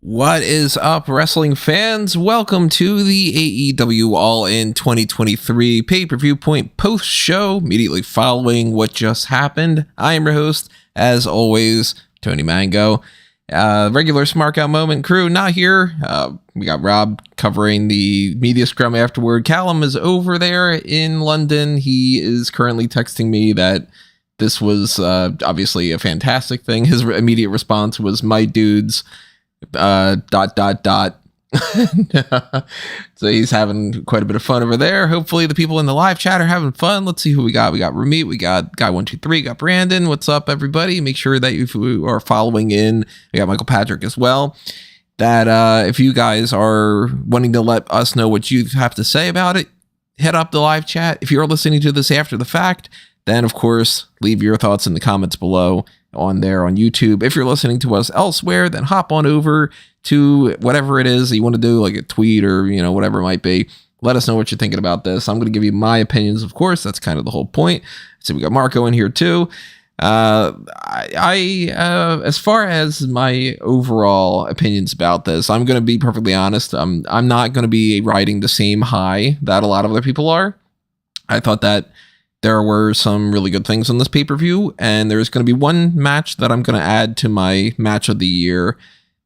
What is up, wrestling fans? Welcome to the AEW All In 2023 Pay-Per-Viewpoint post-show immediately following what just happened. I am your host, as always, Tony Mango. Regular Smark Out Moment crew not here. We got Rob covering the media scrum afterward. Callum is over there in London. He is currently texting me that this was obviously a fantastic thing. His immediate response was, my dudes... So he's having quite a bit of fun over there. Hopefully the people in the live chat are having fun. Let's see who we got. We got Ramit, we got Guy123, got Brandon. What's up, everybody? Make sure that if you are following in, we got Michael Patrick as well, that if you guys are wanting to let us know what you have to say about it, hit up the live chat. If you're listening to this after the fact, then of course leave your thoughts in the comments below on there on YouTube. If you're listening to us elsewhere, then hop on over to whatever it is that you want to do, like a tweet or, whatever it might be. Let us know what you're thinking about this. I'm going to give you my opinions, of course. That's kind of the whole point. So we got Marco in here too. As far as my overall opinions about this, I'm going to be perfectly honest. I'm not going to be riding the same high that a lot of other people are. I thought that there were some really good things on this pay-per-view, and there's going to be one match that I'm going to add to my match of the year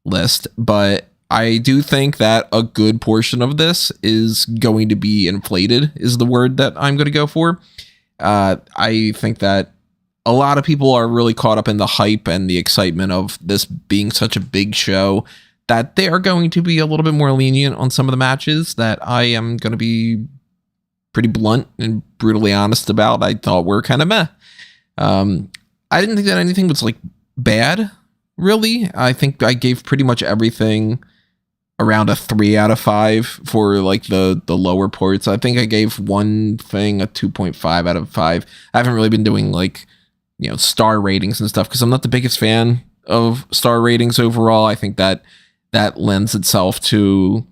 list, but I do think that a good portion of this is going to be inflated, is the word that I'm going to go for. I think that a lot of people are really caught up in the hype and the excitement of this being such a big show that they are going to be a little bit more lenient on some of the matches that I am going to be pretty blunt and brutally honest about. I thought were kind of meh. I didn't think that anything was like bad, really. I think I gave pretty much everything around a 3 out of 5 for like the lower parts. I think I gave one thing a 2.5 out of 5. I haven't really been doing like, star ratings and stuff because I'm not the biggest fan of star ratings overall. I think that lends itself to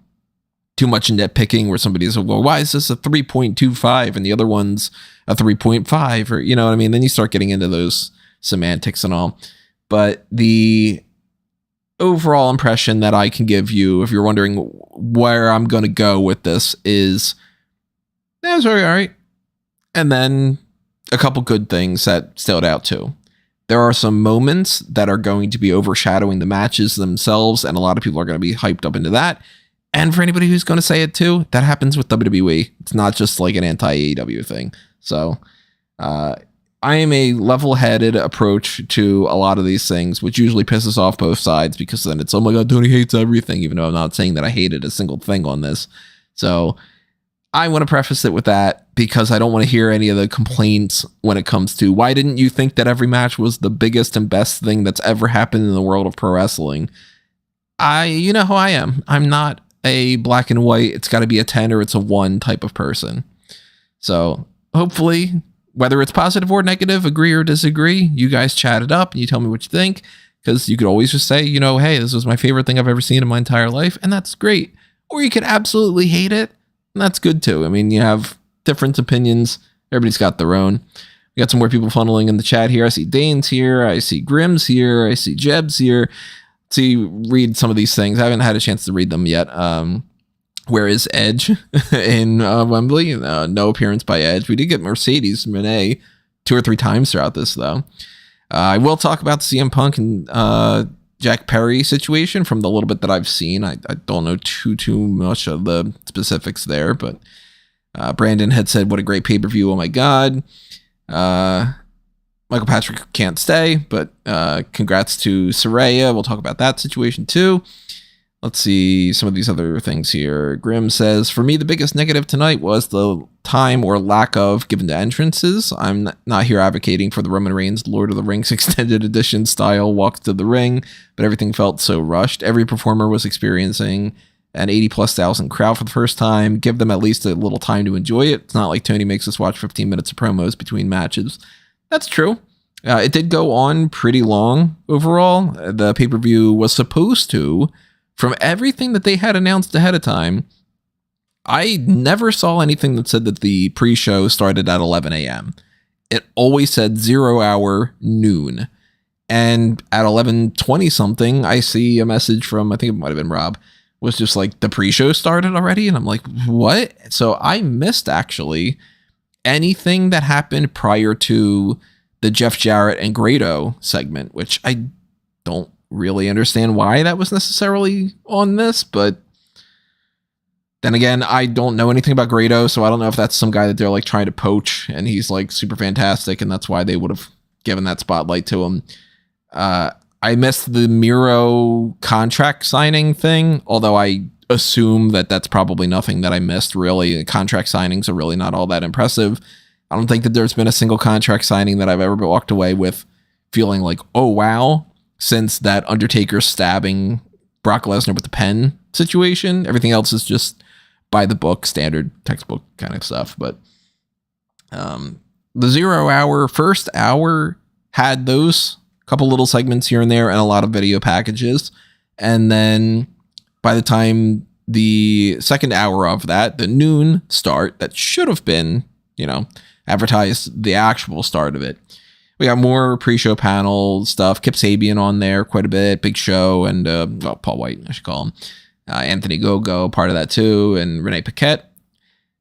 too much nitpicking where somebody's like, well, why is this a 3.25 and the other one's a 3.5 or, you know what I mean? Then you start getting into those semantics and all. But the overall impression that I can give you, if you're wondering where I'm going to go with this, is that's very all right. And then a couple good things that stood out too. There are some moments that are going to be overshadowing the matches themselves, and a lot of people are going to be hyped up into that. And for anybody who's going to say it too, that happens with WWE. It's not just like an anti-AEW thing. So I am a level-headed approach to a lot of these things, which usually pisses off both sides because then it's, oh my God, Tony hates everything, even though I'm not saying that I hated a single thing on this. So I want to preface it with that because I don't want to hear any of the complaints when it comes to why didn't you think that every match was the biggest and best thing that's ever happened in the world of pro wrestling. You know who I am. I'm not a black and white, it's got to be a 10 or it's a 1 type of person. So hopefully, whether it's positive or negative, agree or disagree, you guys chat it up and you tell me what you think, because you could always just say, hey, this was my favorite thing I've ever seen in my entire life, and that's great. Or you could absolutely hate it, and that's good too. I mean, you have different opinions. Everybody's got their own. We got some more people funneling in the chat here. I see Dane's here. I see Grimm's here. I see Jeb's here. Read some of these things. I haven't had a chance to read them yet. Where is Edge in Wembley? No appearance by Edge. We did get Mercedes Moné 2 or 3 times throughout this, though. I will talk about the CM Punk and Jack Perry situation from the little bit that I've seen. I don't know too much of the specifics there, but Brandon had said, what a great pay-per-view. Oh, my God. Michael Patrick can't stay, but congrats to Saraya. We'll talk about that situation too. Let's see some of these other things here. Grimm says, for me, the biggest negative tonight was the time or lack of given to entrances. I'm not here advocating for the Roman Reigns Lord of the Rings extended edition style walk to the ring, but everything felt so rushed. Every performer was experiencing an 80,000+ crowd for the first time. Give them at least a little time to enjoy it. It's not like Tony makes us watch 15 minutes of promos between matches. That's true. It did go on pretty long overall. The pay-per-view was supposed to, from everything that they had announced ahead of time, I never saw anything that said that the pre-show started at 11 a.m. It always said 0 hour noon. And at 11:20 something, I see a message from, I think it might have been Rob, was just like, the pre-show started already. And I'm like, what? So I missed actually anything that happened prior to the Jeff Jarrett and Grado segment, which I don't really understand why that was necessarily on this, but then again, I don't know anything about Grado, so I don't know if that's some guy that they're like trying to poach and he's like super fantastic and that's why they would have given that spotlight to him. I missed the Miro contract signing thing, although I assume that that's probably nothing that I missed, really. Contract signings are really not all that impressive. I don't think that there's been a single contract signing that I've ever walked away with feeling like, oh, wow, since that Undertaker stabbing Brock Lesnar with the pen situation. Everything else is just by the book, standard textbook kind of stuff. But the 0 hour, first hour had those couple little segments here and there and a lot of video packages. And then by the time the second hour of that, the noon start that should have been, advertised the actual start of it. We got more pre-show panel stuff. Kip Sabian on there quite a bit. Big Show and Paul White, I should call him. Anthony Gogo, part of that too. And Renee Paquette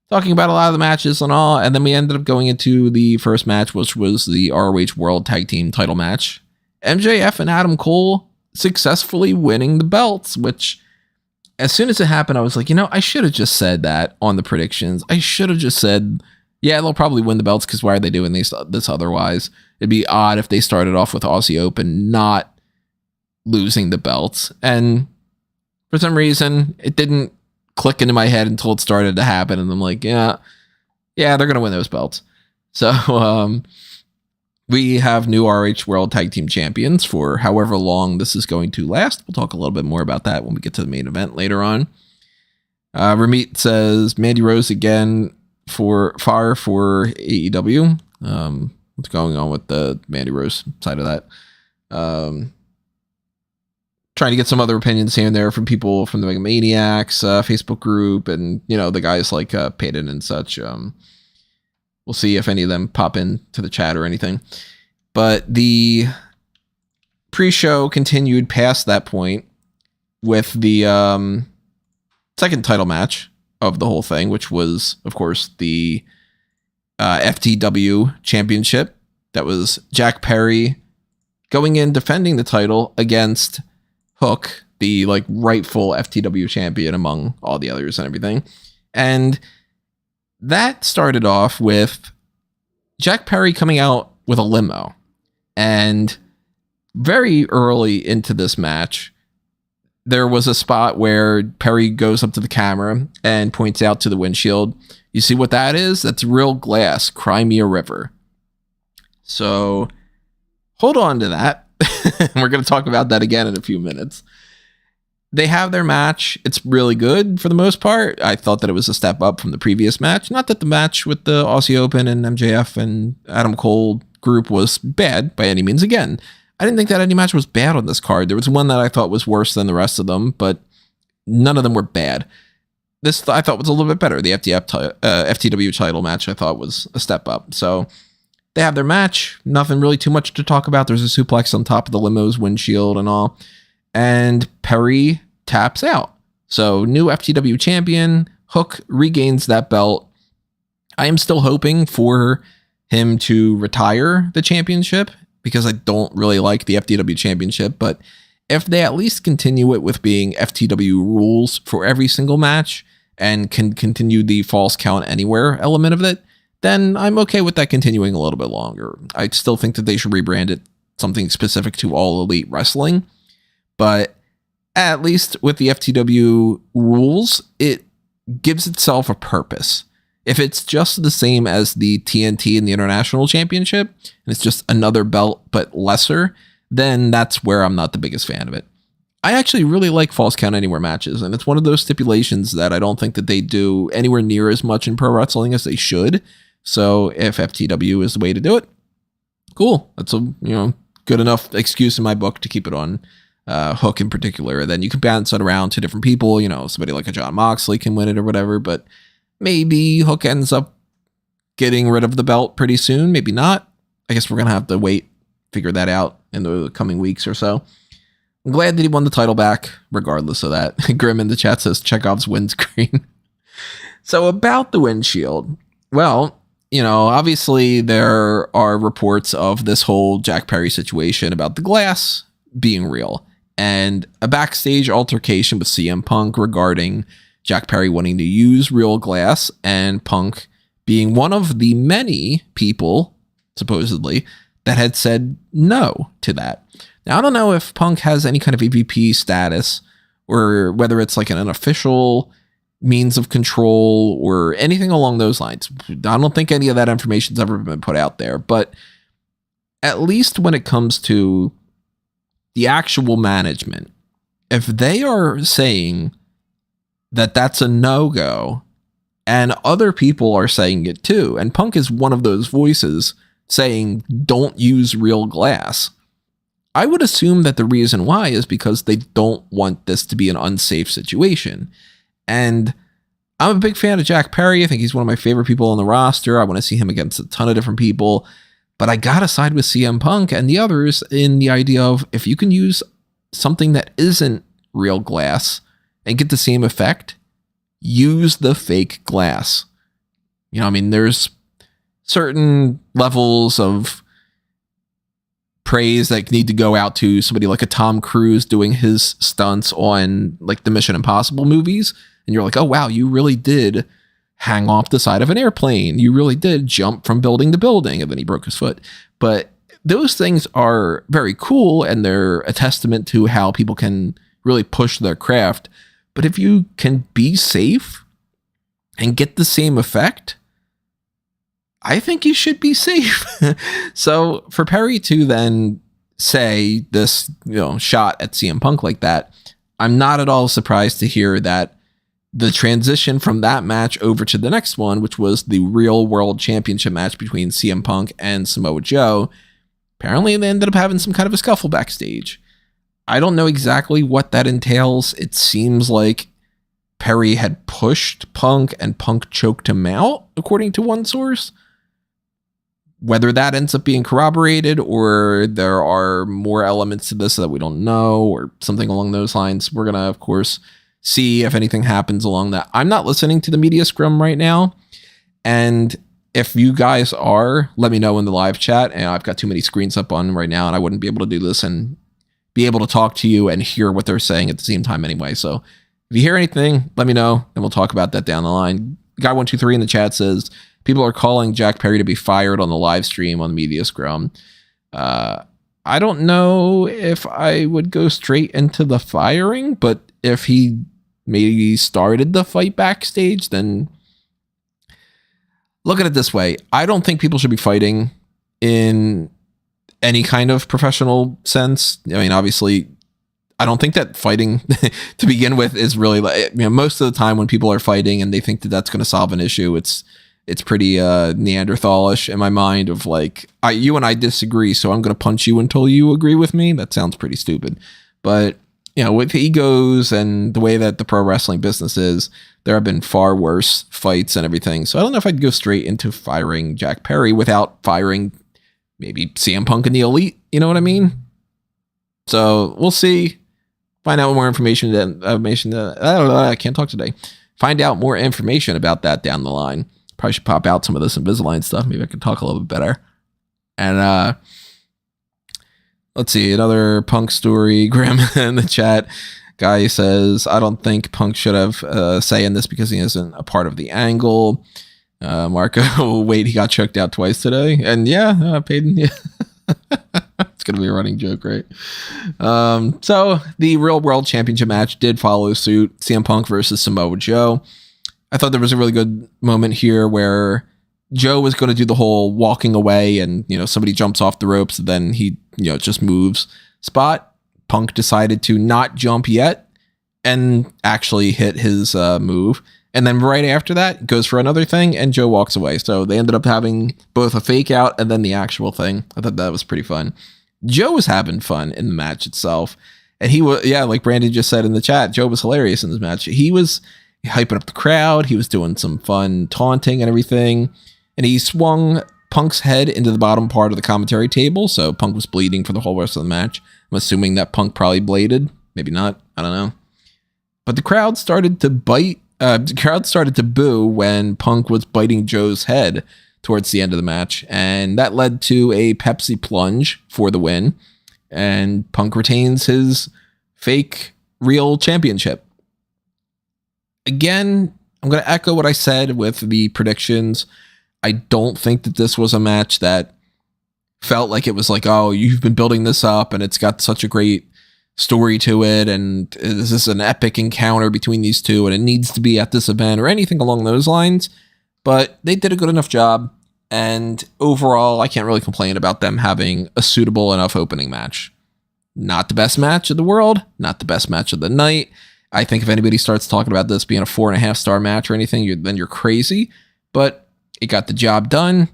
talking about a lot of the matches and all. And then we ended up going into the first match, which was the ROH World Tag Team title match. MJF and Adam Cole successfully winning the belts, which as soon as it happened, I was like, I should have just said that on the predictions. I should have just said, yeah, they'll probably win the belts because why are they doing this otherwise? It'd be odd if they started off with Aussie Open not losing the belts. And for some reason, it didn't click into my head until it started to happen. And I'm like, yeah, they're going to win those belts. So we have new RH World Tag Team Champions for however long this is going to last. We'll talk a little bit more about that when we get to the main event later on. Ramit says, Mandy Rose again for fire for AEW. What's going on with the Mandy Rose side of that? Trying to get some other opinions here and there from people from the Mega Maniacs Facebook group and, the guys like Payton and such. We'll see if any of them pop into the chat or anything. But the pre-show continued past that point with the second title match of the whole thing, which was, of course, the FTW Championship. That was Jack Perry going in defending the title against Hook, the rightful FTW champion among all the others and everything. And that started off with Jack Perry coming out with a limo. And very early into this match, there was a spot where Perry goes up to the camera and points out to the windshield. You see what that is? That's real glass, Crimea River. So hold on to that. We're going to talk about that again in a few minutes. They have their match. It's really good for the most part. I thought that it was a step up from the previous match. Not that the match with the Aussie Open and MJF and Adam Cole group was bad by any means. Again, I didn't think that any match was bad on this card. There was one that I thought was worse than the rest of them, but none of them were bad. This I thought was a little bit better. The FTW title match I thought was a step up. So they have their match. Nothing really too much to talk about. There's a suplex on top of the limo's windshield and all. And Perry taps out. So new FTW champion. Hook regains that belt. I am still hoping for him to retire the championship because I don't really like the FTW championship. But if they at least continue it with being FTW rules for every single match and can continue the false count anywhere element of it, then I'm okay with that continuing a little bit longer. I still think that they should rebrand it something specific to All Elite Wrestling. But at least with the FTW rules, it gives itself a purpose. If it's just the same as the TNT and the International Championship, and it's just another belt but lesser, then that's where I'm not the biggest fan of it. I actually really like False Count Anywhere matches, and it's one of those stipulations that I don't think that they do anywhere near as much in pro wrestling as they should. So if FTW is the way to do it, cool. That's a good enough excuse in my book to keep it on Hook in particular. Then you can bounce it around to different people. Somebody like a John Moxley can win it or whatever, but maybe Hook ends up getting rid of the belt pretty soon. Maybe not. I guess we're going to have to wait, figure that out in the coming weeks or so. I'm glad that he won the title back, regardless of that. Grim in the chat says Chekhov's windscreen. So about the windshield, well, obviously there are reports of this whole Jack Perry situation about the glass being real, and a backstage altercation with CM Punk regarding Jack Perry wanting to use real glass, and Punk being one of the many people, supposedly, that had said no to that. Now, I don't know if Punk has any kind of EVP status, or whether it's like an unofficial means of control or anything along those lines. I don't think any of that information's ever been put out there, but at least when it comes to the actual management, if they are saying that that's a no-go, and other people are saying it too, and Punk is one of those voices saying don't use real glass, I would assume that the reason why is because they don't want this to be an unsafe situation. And I'm a big fan of Jack Perry. I think he's one of my favorite people on the roster. I want to see him against a ton of different people. But I got to side with CM Punk and the others in the idea of if you can use something that isn't real glass and get the same effect, use the fake glass. There's certain levels of praise that need to go out to somebody like a Tom Cruise doing his stunts on like the Mission Impossible movies. And you're like, oh, wow, you really did hang off the side of an airplane. You really did jump from building to building. And then he broke his foot. But those things are very cool, and they're a testament to how people can really push their craft. But if you can be safe and get the same effect, I think you should be safe. So for Perry to then say this, shot at CM Punk like that, I'm not at all surprised to hear that the transition from that match over to the next one, which was the Real World Championship match between CM Punk and Samoa Joe, apparently they ended up having some kind of a scuffle backstage. I don't know exactly what that entails. It seems like Perry had pushed Punk and Punk choked him out, according to one source. Whether that ends up being corroborated or there are more elements to this that we don't know or something along those lines, we're going to, of course, see if anything happens along that. I'm not listening to the media scrum right now. And if you guys are, let me know in the live chat. And I've got too many screens up on right now, and I wouldn't be able to do this and be able to talk to you and hear what they're saying at the same time anyway. So if you hear anything, let me know, and we'll talk about that down the line. Guy123 in the chat says, people are calling Jack Perry to be fired on the live stream on the media scrum. I don't know if I would go straight into the firing, but if he maybe started the fight backstage, then look at it this way. I don't think people should be fighting in any kind of professional sense. Obviously, I don't think that fighting to begin with is really most of the time when people are fighting and they think that that's going to solve an issue, it's pretty Neanderthalish in my mind of like, you and I disagree, so I'm going to punch you until you agree with me. That sounds pretty stupid. But, with egos and the way that the pro wrestling business is, there have been far worse fights and everything. So I don't know if I'd go straight into firing Jack Perry without firing maybe CM Punk and the Elite. You know what I mean? So we'll see. Find out more information. I can't talk today. Find out more information about that down the line. Probably should pop out some of this Invisalign stuff. Maybe I can talk a little bit better. And let's see, another Punk story. Grim in the chat. Guy says, I don't think Punk should have say in this because he isn't a part of the angle. Marco, wait, he got choked out twice today. And yeah, Peyton, yeah. It's going to be a running joke, right? So the Real World Championship match did follow suit. CM Punk versus Samoa Joe. I thought there was a really good moment here where Joe was going to do the whole walking away and, somebody jumps off the ropes and then he, just moves spot. Punk decided to not jump yet and actually hit his move. And then right after that goes for another thing and Joe walks away. So they ended up having both a fake out and then the actual thing. I thought that was pretty fun. Joe was having fun in the match itself. And he was, like Brandon just said in the chat, Joe was hilarious in this match. He was hyping up the crowd. He was doing some fun taunting and everything. And he swung Punk's head into the bottom part of the commentary table, so Punk was bleeding for the whole rest of the match. I'm assuming that Punk probably bladed. Maybe not. I don't know. But the crowd started to boo when Punk was biting Joe's head towards the end of the match, and that led to a Pepsi plunge for the win, and Punk retains his fake real championship. Again, I'm going to echo what I said with the predictions. I don't think that this was a match that felt like it was like, oh, you've been building this up and it's got such a great story to it, and this is an epic encounter between these two and it needs to be at this event or anything along those lines. But they did a good enough job, and overall, I can't really complain about them having a suitable enough opening match. Not the best match of the world, not the best match of the night. I think if anybody starts talking about this being a 4.5 star match or anything, then you're crazy. But it got the job done.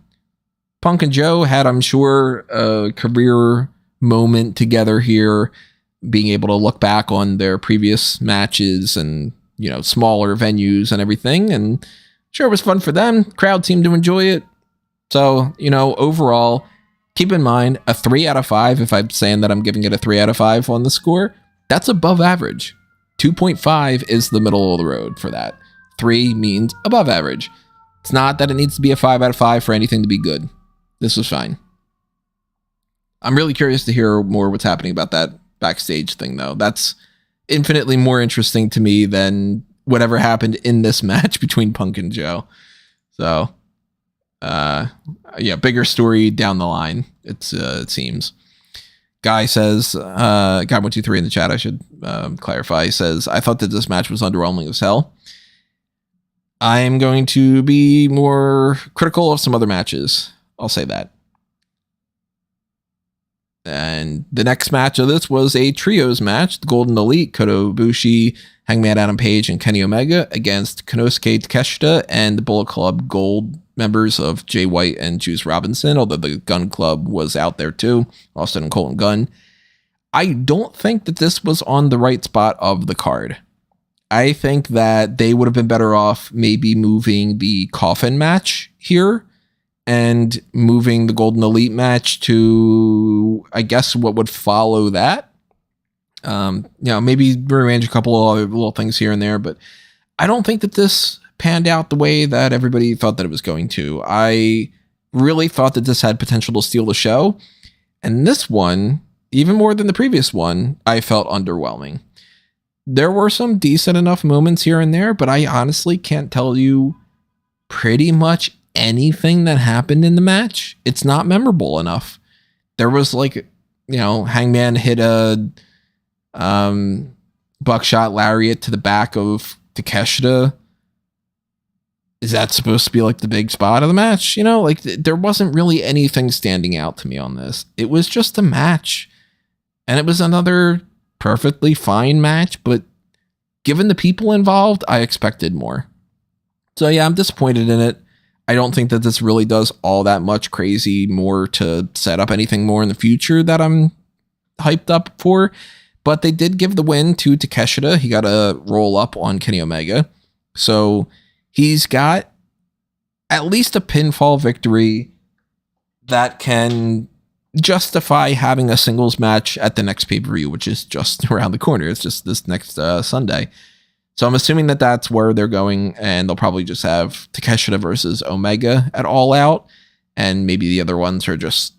Punk and Joe had, I'm sure, a career moment together here, being able to look back on their previous matches and, you know, smaller venues and everything. And sure, it was fun for them. Crowd seemed to enjoy it. So, you know, overall, keep in mind a 3 out of 5. If I'm saying that I'm giving it a 3 out of 5 on the score, that's above average. 2.5 is the middle of the road for that. 3 means above average. It's not that it needs to be a 5 out of 5 for anything to be good. This was fine. I'm really curious to hear more what's happening about that backstage thing, though. That's infinitely more interesting to me than whatever happened in this match between Punk and Joe. So, yeah, bigger story down the line, it seems. Guy says, Guy123 in the chat, I should clarify, says, I thought that this match was underwhelming as hell. I am going to be more critical of some other matches. I'll say that. And the next match of this was a trios match. The Golden Elite, Kota Ibushi, Hangman Adam Page, and Kenny Omega against Konosuke Takeshita and the Bullet Club Gold members of Jay White and Juice Robinson, although the Gun Club was out there too, Austin and Colton Gunn. I don't think that this was on the right spot of the card. I think that they would have been better off maybe moving the Coffin match here and moving the Golden Elite match to, I guess, what would follow that. You know, maybe rearrange a couple of other little things here and there, but I don't think that this panned out the way that everybody thought that it was going to. I really thought that this had potential to steal the show, and this one, even more than the previous one, I felt underwhelming. There were some decent enough moments here and there, but I honestly can't tell you pretty much anything that happened in the match. It's not memorable enough. There was like, you know, Hangman hit a buckshot lariat to the back of Takeshita. Is that supposed to be like the big spot of the match? You know, like there wasn't really anything standing out to me on this. It was just a match, and it was another perfectly fine match, but given the people involved, I expected more. So yeah, I'm disappointed in it. I don't think that this really does all that much crazy more to set up anything more in the future that I'm hyped up for. But they did give the win to Takeshita. He got a roll up on Kenny Omega. So he's got at least a pinfall victory that can justify having a singles match at the next pay-per-view, which is just around the corner. It's just this next Sunday. So I'm assuming that that's where they're going, and they'll probably just have Takeshita versus Omega at All Out, and maybe the other ones are just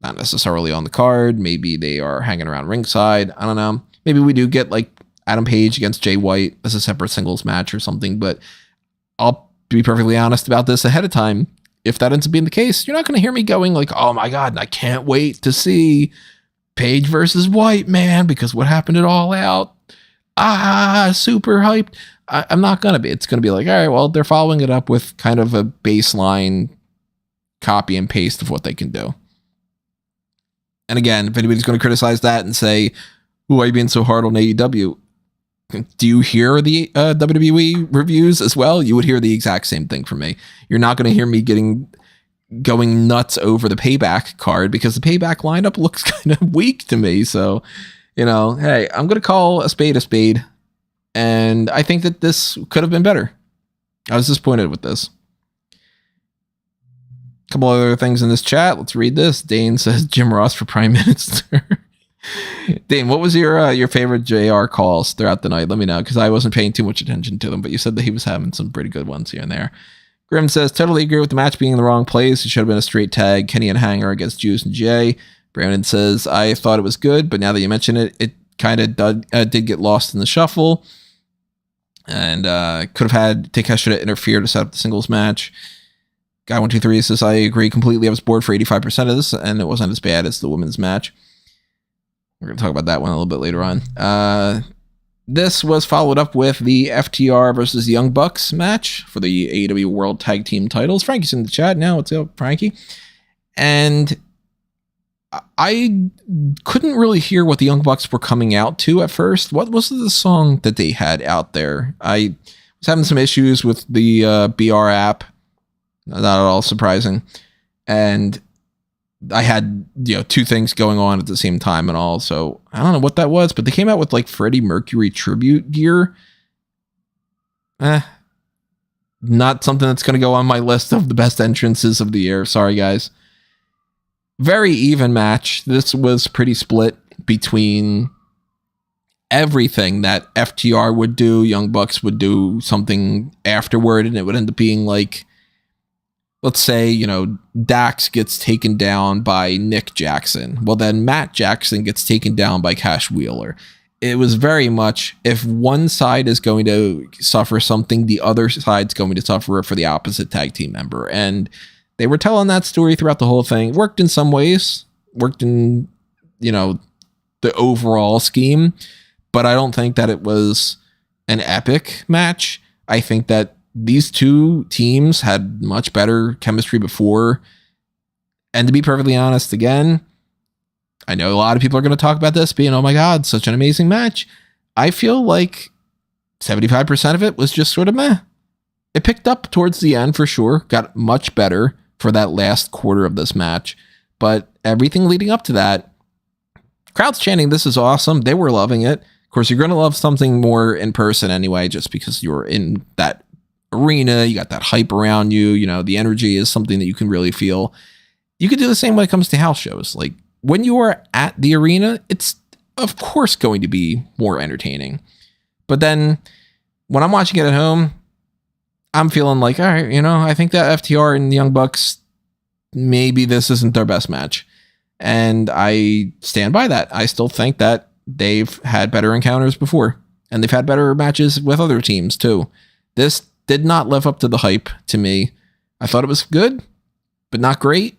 not necessarily on the card. Maybe they are hanging around ringside. I don't know. Maybe we do get like Adam Page against Jay White as a separate singles match or something, but I'll be perfectly honest about this ahead of time. If that ends up being the case, you're not going to hear me going like, oh my God, I can't wait to see Page versus White, man, because what happened at All Out? Super hyped. I'm not going to be. It's going to be like, all right, well, they're following it up with kind of a baseline copy and paste of what they can do. And again, if anybody's going to criticize that and say, why are you being so hard on AEW? Do you hear the WWE reviews as well? You would hear the exact same thing from me. You're not going to hear me going nuts over the Payback card because the Payback lineup looks kind of weak to me. So, you know, hey, I'm going to call a spade. And I think that this could have been better. I was disappointed with this. Couple other things in this chat. Let's read this. Dane says Jim Ross for Prime Minister. Dane, what was your favorite JR calls throughout the night? Let me know, because I wasn't paying too much attention to them, but you said that he was having some pretty good ones here and there. Grim says, totally agree with the match being in the wrong place. It should have been a straight tag, Kenny and Hanger against Juice and Jay. Brandon says, I thought it was good, but now that you mention it, it kind of did get lost in the shuffle. And could have had Takeshita interfere to set up the singles match. Guy123 says, I agree completely. I was bored for 85% of this, and it wasn't as bad as the women's match. We're going to talk about that one a little bit later on. This was followed up with the FTR versus the Young Bucks match for the AEW World Tag Team titles. Frankie's in the chat now. What's up, Frankie? And I couldn't really hear what the Young Bucks were coming out to at first. What was the song that they had out there? I was having some issues with the BR app. Not at all surprising. And I had, two things going on at the same time and all. So I don't know what that was, but they came out with like Freddie Mercury tribute gear. Not something that's going to go on my list of the best entrances of the year. Sorry, guys. Very even match. This was pretty split between everything that FTR would do. Young Bucks would do something afterward, and it would end up being like, let's say, Dax gets taken down by Nick Jackson. Well, then Matt Jackson gets taken down by Cash Wheeler. It was very much, if one side is going to suffer something, the other side's going to suffer it for the opposite tag team member. And they were telling that story throughout the whole thing. Worked in some ways, worked in, the overall scheme. But I don't think that it was an epic match. I think that these two teams had much better chemistry before. And to be perfectly honest, again, I know a lot of people are going to talk about this being, oh my God, such an amazing match. I feel like 75% of it was just sort of meh. It picked up towards the end for sure. Got much better for that last quarter of this match. But everything leading up to that, crowd's chanting, this is awesome. They were loving it. Of course, you're going to love something more in person anyway, just because you're in that arena, you got that hype around you, the energy is something that you can really feel. You could do the same when it comes to house shows. Like when you are at the arena, it's of course going to be more entertaining. But then when I'm watching it at home, I'm feeling like, all right, I think that FTR and the Young Bucks, maybe this isn't their best match. And I stand by that. I still think that they've had better encounters before, and they've had better matches with other teams too. This did not live up to the hype to me. I thought it was good, but not great.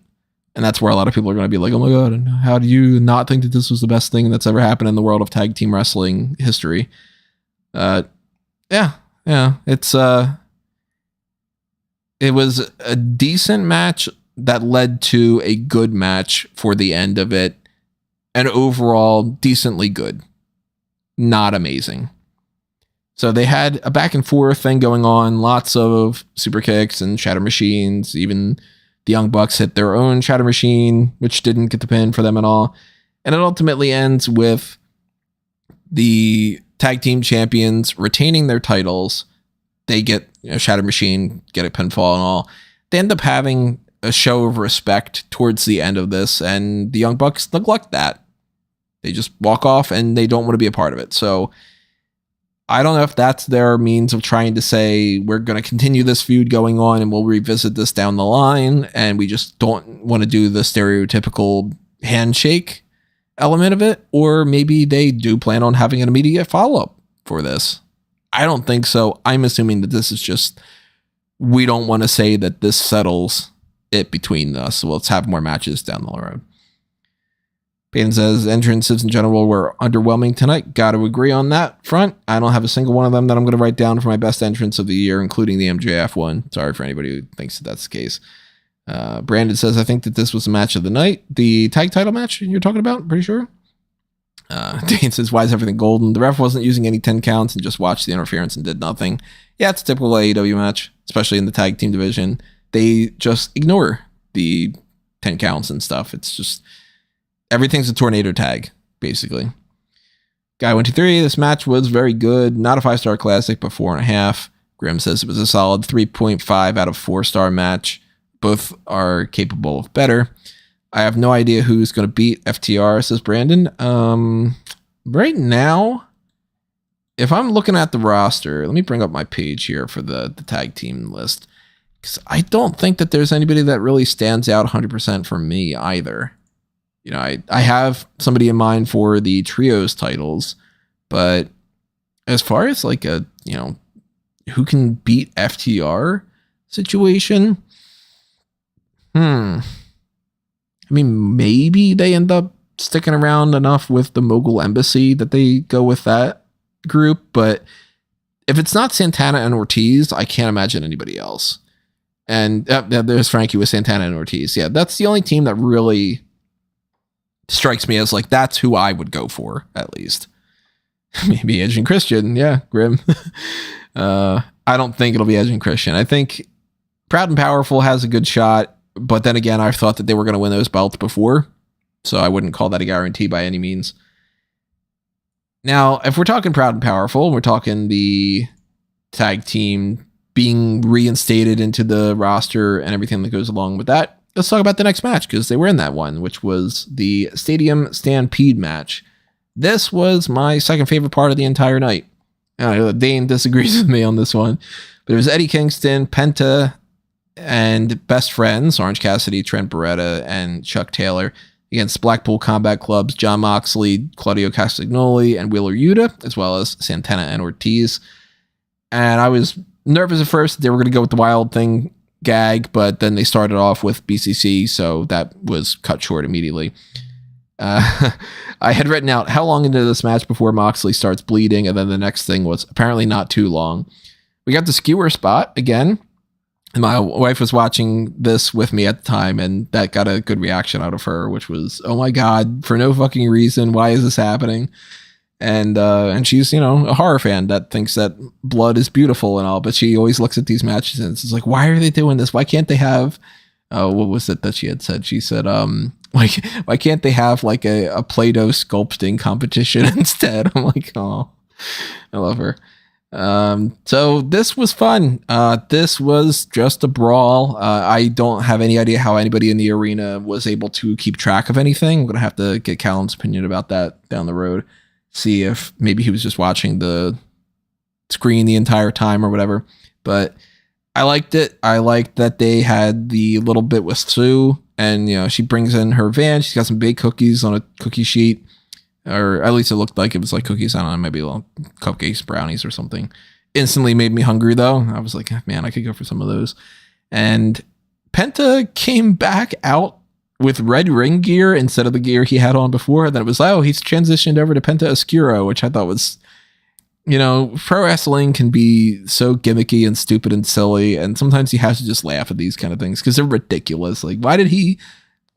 And that's where a lot of people are going to be like, oh my God, how do you not think that this was the best thing that's ever happened in the world of tag team wrestling history? It was a decent match that led to a good match for the end of it. And overall, decently good. Not amazing. So they had a back and forth thing going on, lots of super kicks and shatter machines. Even the Young Bucks hit their own shatter machine, which didn't get the pin for them at all. And it ultimately ends with the tag team champions retaining their titles. They get shatter machine, get a pinfall and all. They end up having a show of respect towards the end of this, and the Young Bucks neglect that. They just walk off and they don't want to be a part of it. So I don't know if that's their means of trying to say, we're going to continue this feud going on and we'll revisit this down the line. And we just don't want to do the stereotypical handshake element of it. Or maybe they do plan on having an immediate follow-up for this. I don't think so. I'm assuming that this is just, we don't want to say that this settles it between us. So let's have more matches down the road. Payton says entrances in general were underwhelming tonight. Got to agree on that front. I don't have a single one of them that I'm going to write down for my best entrance of the year, including the MJF one. Sorry for anybody who thinks that that's the case. Brandon says, I think that this was a match of the night. The tag title match you're talking about? Pretty sure. Dane says, why is everything golden? The ref wasn't using any 10 counts and just watched the interference and did nothing. Yeah, it's a typical AEW match, especially in the tag team division. They just ignore the 10 counts and stuff. It's just, everything's a tornado tag, basically. Guy123, this match was very good. Not a 5-star classic, but 4.5. Grim says it was a solid 3.5 out of 4-star match. Both are capable of better. I have no idea who's going to beat FTR, says Brandon. Right now, if I'm looking at the roster, let me bring up my page here for the tag team list. Because I don't think that there's anybody that really stands out 100% for me either. You know, I have somebody in mind for the trios titles, but as far as like a, you know, who can beat FTR situation, I mean, maybe they end up sticking around enough with the Mogul Embassy that they go with that group, but if it's not Santana and Ortiz, I can't imagine anybody else. And there's Frankie with Santana and Ortiz. Yeah, that's the only team that really strikes me as like, that's who I would go for, at least. Maybe Edge and Christian. Yeah, Grim. I don't think it'll be Edge and Christian. I think Proud and Powerful has a good shot, but then again, I've thought that they were going to win those belts before, so I wouldn't call that a guarantee by any means. Now, if we're talking Proud and Powerful, we're talking the tag team being reinstated into the roster and everything that goes along with that. Let's talk about the next match, because they were in that one, which was the Stadium Stampede match. This was my second favorite part of the entire night. Dane disagrees with me on this one, but it was Eddie Kingston, Penta, and Best Friends, Orange Cassidy, Trent Beretta, and Chuck Taylor, against Blackpool Combat Club's Jon Moxley, Claudio Castagnoli, and Wheeler Yuta, as well as Santana and Ortiz. And I was nervous at first that they were going to go with the Wild Thing gag, but then they started off with BCC, so that was cut short immediately. I had written out how long into this match before Moxley starts bleeding, and then the next thing was apparently not too long. We got the skewer spot again. My wife was watching this with me at the time, and that got a good reaction out of her, which was, oh my God, for no fucking reason. Why is this happening? And she's, you know, a horror fan that thinks that blood is beautiful and all, but she always looks at these matches and it's like, why are they doing this? Why can't they have, what was it that she had said? She said, like, why can't they have like a Play-Doh sculpting competition instead? I'm like, oh, I love her. So this was fun. This was just a brawl. I don't have any idea how anybody in the arena was able to keep track of anything. I'm going to have to get Callum's opinion about that down the road. See if maybe he was just watching the screen the entire time or whatever. But I liked it. I liked that they had the little bit with Sue, and, you know, she brings in her van. She's got some baked cookies on a cookie sheet. Or at least it looked like it was like cookies. I don't know, maybe little cupcakes, brownies or something. Instantly made me hungry, though. I was like, man, I could go for some of those. And Penta came back out with red ring gear instead of the gear he had on before. Then it was, oh, he's transitioned over to Penta Oscuro, which I thought was, you know, pro wrestling can be so gimmicky and stupid and silly. And sometimes you have to just laugh at these kind of things because they're ridiculous. Like, why did he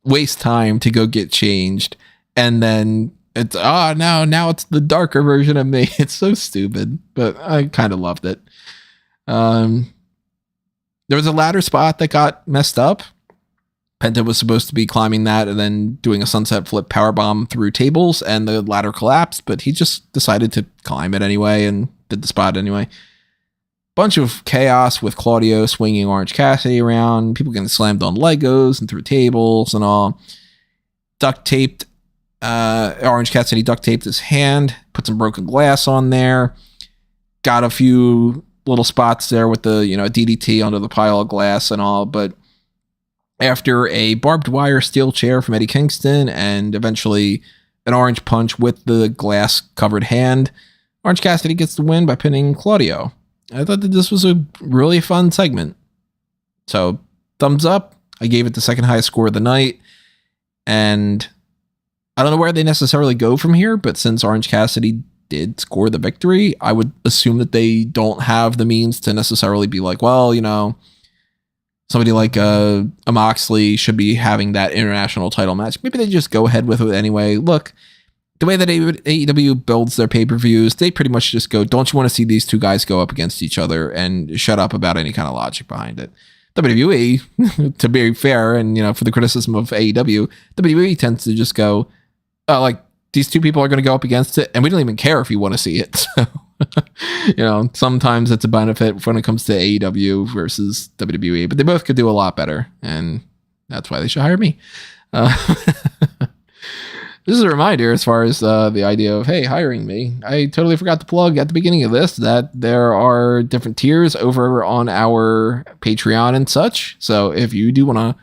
waste time to go get changed? And then it's, oh, no, now it's the darker version of me. It's so stupid, but I kind of loved it. There was a ladder spot that got messed up. Penta was supposed to be climbing that and then doing a sunset flip powerbomb through tables, and the ladder collapsed, but he just decided to climb it anyway and did the spot anyway. Bunch of chaos with Claudio swinging Orange Cassidy around, people getting slammed on Legos and through tables and all. Duct taped, Orange Cassidy duct taped his hand, put some broken glass on there, got a few little spots there with the, you know, DDT under the pile of glass and all, but after a barbed wire steel chair from Eddie Kingston and eventually an orange punch with the glass covered hand, Orange Cassidy gets the win by pinning Claudio. I thought that this was a really fun segment. So thumbs up. I gave it the second highest score of the night. And I don't know where they necessarily go from here, but since Orange Cassidy did score the victory, I would assume that they don't have the means to necessarily be like, well, you know, somebody like a Moxley should be having that international title match. Maybe they just go ahead with it anyway. Look, the way that AEW builds their pay-per-views, they pretty much just go, don't you want to see these two guys go up against each other, and shut up about any kind of logic behind it. WWE, to be fair, and, you know, for the criticism of AEW, WWE tends to just go, oh, like, these two people are going to go up against it, and we don't even care if you want to see it. So Sometimes it's a benefit when it comes to AEW versus WWE, but they both could do a lot better, and that's why they should hire me. This is a reminder as far as the idea of, hey, hiring me. I totally forgot to plug at the beginning of this that there are different tiers over on our Patreon and such. So if you do want to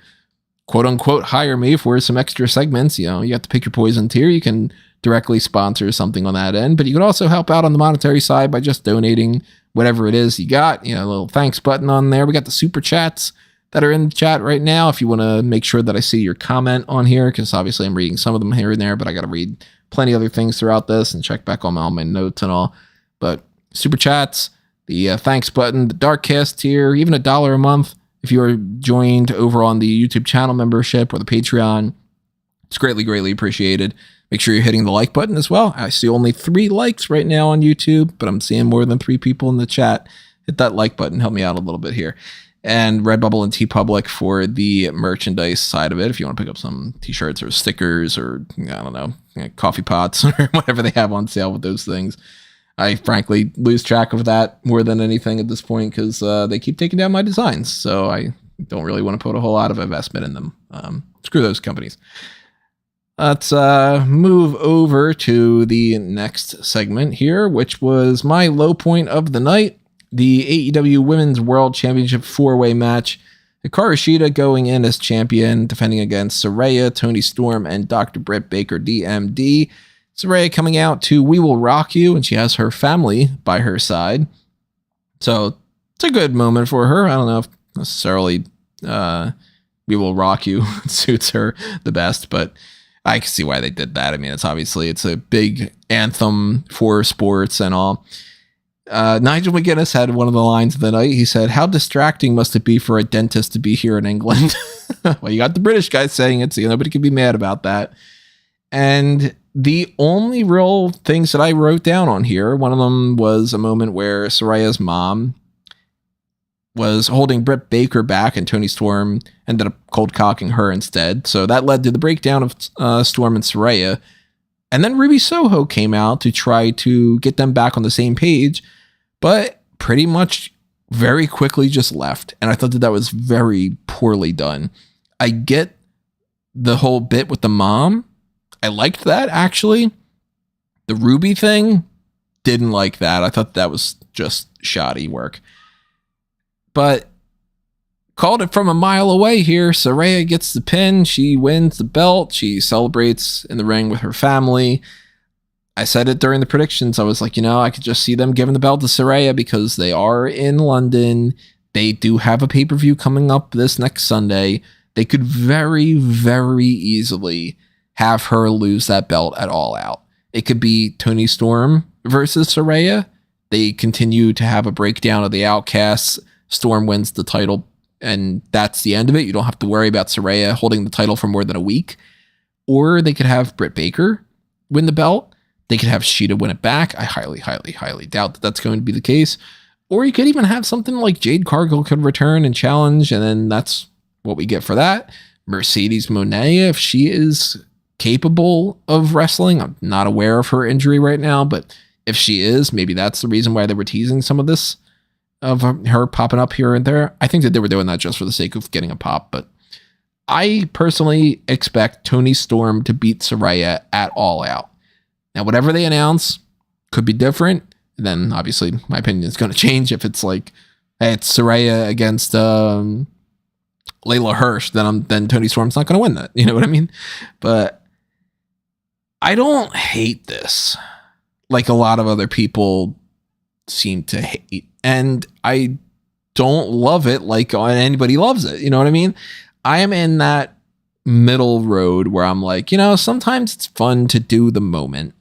quote unquote hire me for some extra segments, you have to pick your poison tier. You can directly sponsor something on that end, but you can also help out on the monetary side by just donating whatever it is you got. A little thanks button on there. We got the super chats that are in the chat right now. If you want to make sure that I see your comment on here, because obviously I'm reading some of them here and there, but I got to read plenty of other things throughout this and check back on all my notes and all. But super chats, the thanks button, the Darkcast tier, even $1 a month. If you are joined over on the YouTube channel membership or the Patreon, it's greatly, greatly appreciated. Make sure you're hitting the like button as well. I see only 3 likes right now on YouTube, but I'm seeing more than 3 people in the chat. Hit that like button. Help me out a little bit here. And Redbubble and TeePublic for the merchandise side of it. If you want to pick up some t-shirts or stickers or, I don't know, coffee pots or whatever they have on sale with those things. I frankly lose track of that more than anything at this point because they keep taking down my designs. So I don't really want to put a whole lot of investment in them. Screw those companies. Let's move over to the next segment here, which was my low point of the night. The AEW Women's World Championship 4-way match. Hikaru Shida going in as champion, defending against Saraya, Toni Storm, and Dr. Britt Baker, D.M.D. Saraya coming out to We Will Rock You, and she has her family by her side. So it's a good moment for her. I don't know if necessarily We Will Rock You suits her the best, but I can see why they did that. I mean, it's a big anthem for sports and all. Nigel McGuinness had one of the lines of the night. He said, "How distracting must it be for a dentist to be here in England?" Well, you got the British guys saying it, so nobody can be mad about that. And the only real things that I wrote down on here, one of them was a moment where Saraya's mom was holding Britt Baker back and Toni Storm ended up cold cocking her instead. So that led to the breakdown of Storm and Saraya. And then Ruby Soho came out to try to get them back on the same page, but pretty much very quickly just left. And I thought that was very poorly done. I get the whole bit with the mom. I liked that, actually. The Ruby thing, didn't like that. I thought that was just shoddy work. But called it from a mile away here. Saraya gets the pin. She wins the belt. She celebrates in the ring with her family. I said it during the predictions. I was like, I could just see them giving the belt to Saraya because they are in London. They do have a pay-per-view coming up this next Sunday. They could very, very easily have her lose that belt at All Out. It could be Toni Storm versus Saraya. They continue to have a breakdown of the Outcasts. Storm wins the title, and that's the end of it. You don't have to worry about Saraya holding the title for more than a week. Or they could have Britt Baker win the belt. They could have Shida win it back. I highly, highly, highly doubt that that's going to be the case. Or you could even have something like Jade Cargill could return and challenge, and then that's what we get for that. Mercedes Moné, if she is capable of wrestling. I'm not aware of her injury right now, but if she is, maybe that's the reason why they were teasing some of this, of her popping up here and there. I think that they were doing that just for the sake of getting a pop, but I personally expect Toni Storm to beat Saraya at All Out. Now, whatever they announce could be different. Then obviously my opinion is going to change if it's like, hey, it's Saraya against Layla Hirsch, then Toni Storm's not going to win that. You know what I mean? But I don't hate this like a lot of other people seem to hate. And I don't love it like anybody loves it. You know what I mean? I am in that middle road where I'm like, sometimes it's fun to do the moment.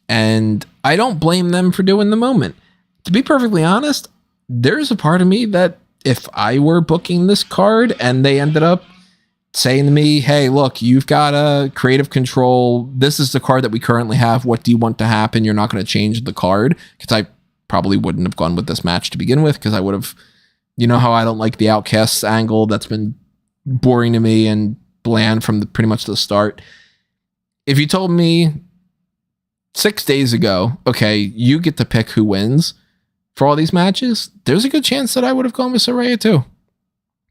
And I don't blame them for doing the moment. To be perfectly honest, there's a part of me that if I were booking this card and they ended up saying to me, hey, look, you've got a creative control. This is the card that we currently have. What do you want to happen? You're not going to change the card. Because I probably wouldn't have gone with this match to begin with, because I would have, how I don't like the Outcasts angle. That's been boring to me and bland from pretty much the start. If you told me 6 days ago, okay, you get to pick who wins for all these matches, there's a good chance that I would have gone with Saraya too.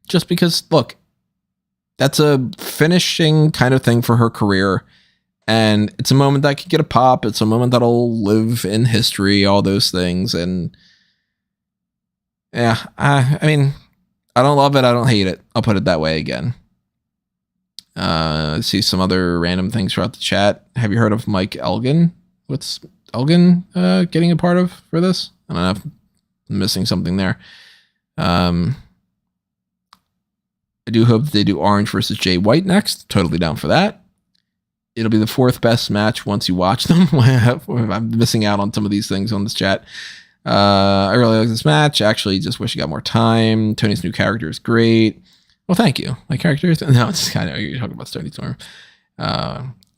Just because, look, that's a finishing kind of thing for her career. And it's a moment that could get a pop. It's a moment that'll live in history, all those things. And yeah, I mean, I don't love it. I don't hate it. I'll put it that way again. See some other random things throughout the chat. Have you heard of Mike Elgin? What's Elgin getting a part of for this? I don't know if I'm missing something there. I do hope that they do Orange versus Jay White next. Totally down for that. It'll be the 4th best match once you watch them. I'm missing out on some of these things on this chat. I really like this match. Actually, just wish you got more time. Tony's new character is great. Well, thank you. My character is... No, it's kind of... You're talking about Tony Storm.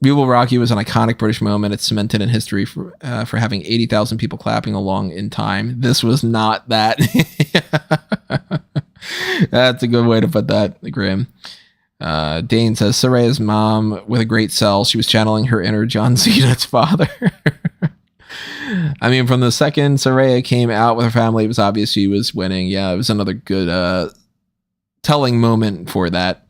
We Will Rock You was an iconic British moment. It's cemented in history for having 80,000 people clapping along in time. This was not that. That's a good way to put that, Grim. Dane says, Saraya's mom with a great sell. She was channeling her inner John Cena's father. I mean, from the second Saraya came out with her family, it was obvious she was winning. Yeah, it was another good telling moment for that.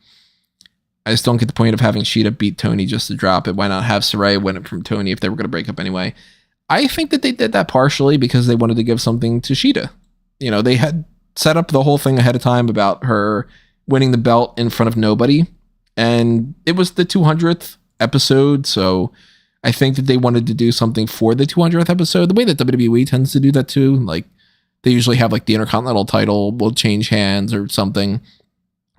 I just don't get the point of having Shida beat Toni just to drop it. Why not have Saraya win it from Toni if they were going to break up anyway? I think that they did that partially because they wanted to give something to Shida. You know, they had set up the whole thing ahead of time about her winning the belt in front of nobody. And it was the 200th episode, so I think that they wanted to do something for the 200th episode. The way that WWE tends to do that too, like they usually have like the Intercontinental title will change hands or something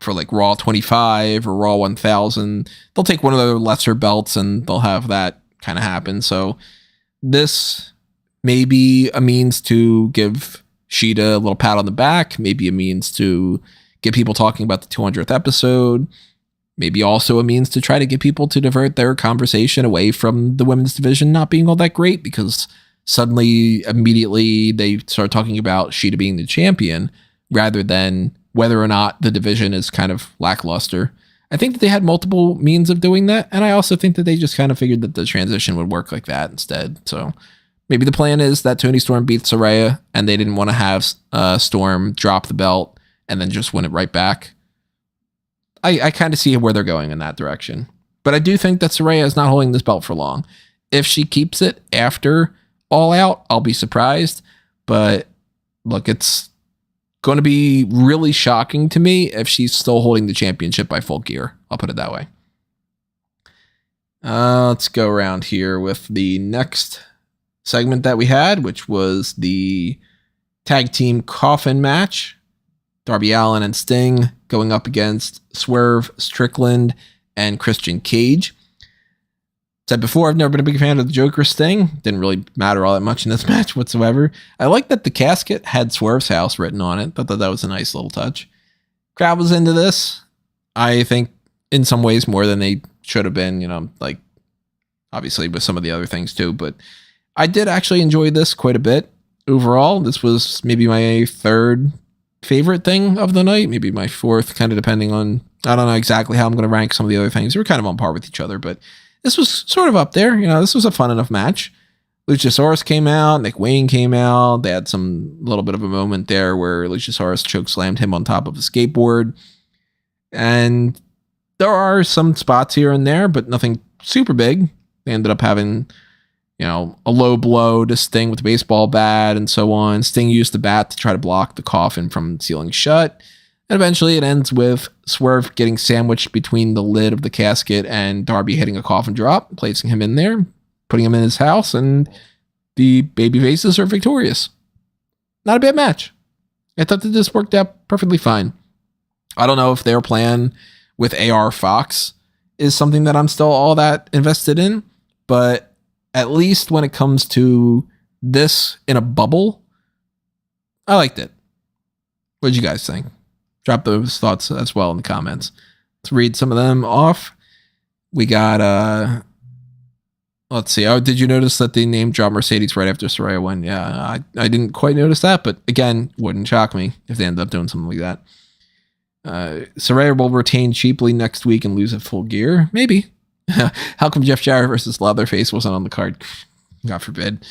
for like Raw 25 or Raw 1000. They'll take one of their lesser belts and they'll have that kind of happen. So this may be a means to give Shida a little pat on the back, maybe a means to get people talking about the 200th episode, maybe also a means to try to get people to divert their conversation away from the women's division not being all that great, because suddenly, immediately, they start talking about Shida being the champion rather than whether or not the division is kind of lackluster. I think that they had multiple means of doing that, and I also think that they just kind of figured that the transition would work like that instead. So maybe the plan is that Toni Storm beats Saraya, and they didn't want to have Storm drop the belt and then just win it right back. I kind of see where they're going in that direction. But I do think that Saraya is not holding this belt for long. If she keeps it after All Out, I'll be surprised. But look, it's going to be really shocking to me if she's still holding the championship by Full Gear. I'll put it that way. Let's go around here with the next segment that we had, which was the tag team Coffin match. Darby Allin and Sting going up against Swerve Strickland and Christian Cage. Said before, I've never been a big fan of the Joker Sting. Didn't really matter all that much in this match whatsoever. I like that the casket had Swerve's house written on it. Thought that was a nice little touch. Crowd was into this. I think in some ways more than they should have been, you know, like obviously with some of the other things too. But I did actually enjoy this quite a bit. Overall, this was maybe my third favorite thing of the night, maybe my fourth, kind of depending on, I don't know exactly how I'm going to rank some of the other things. They were kind of on par with each other, but this was sort of up there. You know, this was a fun enough match. Luchasaurus came out, Nick Wayne came out. They had some little bit of a moment there where Luchasaurus chokeslammed him on top of a skateboard. And there are some spots here and there, but nothing super big. They ended up having, you know, a low blow to Sting with a baseball bat and so on. Sting used the bat to try to block the Coffin from sealing shut. And eventually it ends with Swerve getting sandwiched between the lid of the casket and Darby hitting a Coffin drop, placing him in there, putting him in his house, and the babyfaces are victorious. Not a bad match. I thought that this worked out perfectly fine. I don't know if their plan with AR Fox is something that I'm still all that invested in, but at least when it comes to this in a bubble, I liked it. What did you guys think? Drop those thoughts as well in the comments. Let's read some of them off. We got, let's see. Oh, did you notice that they named John Mercedes right after Saraya won? Yeah, I didn't quite notice that, but again, wouldn't shock me if they end up doing something like that. Saraya will retain cheaply next week and lose at Full Gear. Maybe. How come Jeff Jarrett versus Leatherface wasn't on the card? God forbid.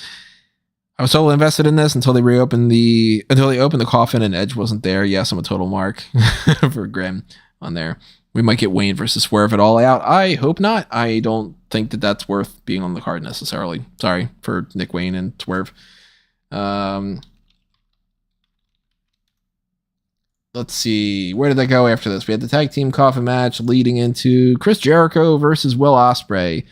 I was totally invested in this until they opened the coffin and Edge wasn't there. Yes, I'm a total mark for Grim on there. We might get Wayne versus Swerve it all out. I hope not. I don't think that that's worth being on the card necessarily. Sorry for Nick Wayne and Swerve. Let's see. Where did they go after this? We had the tag team coffin match leading into Chris Jericho versus Will Ospreay.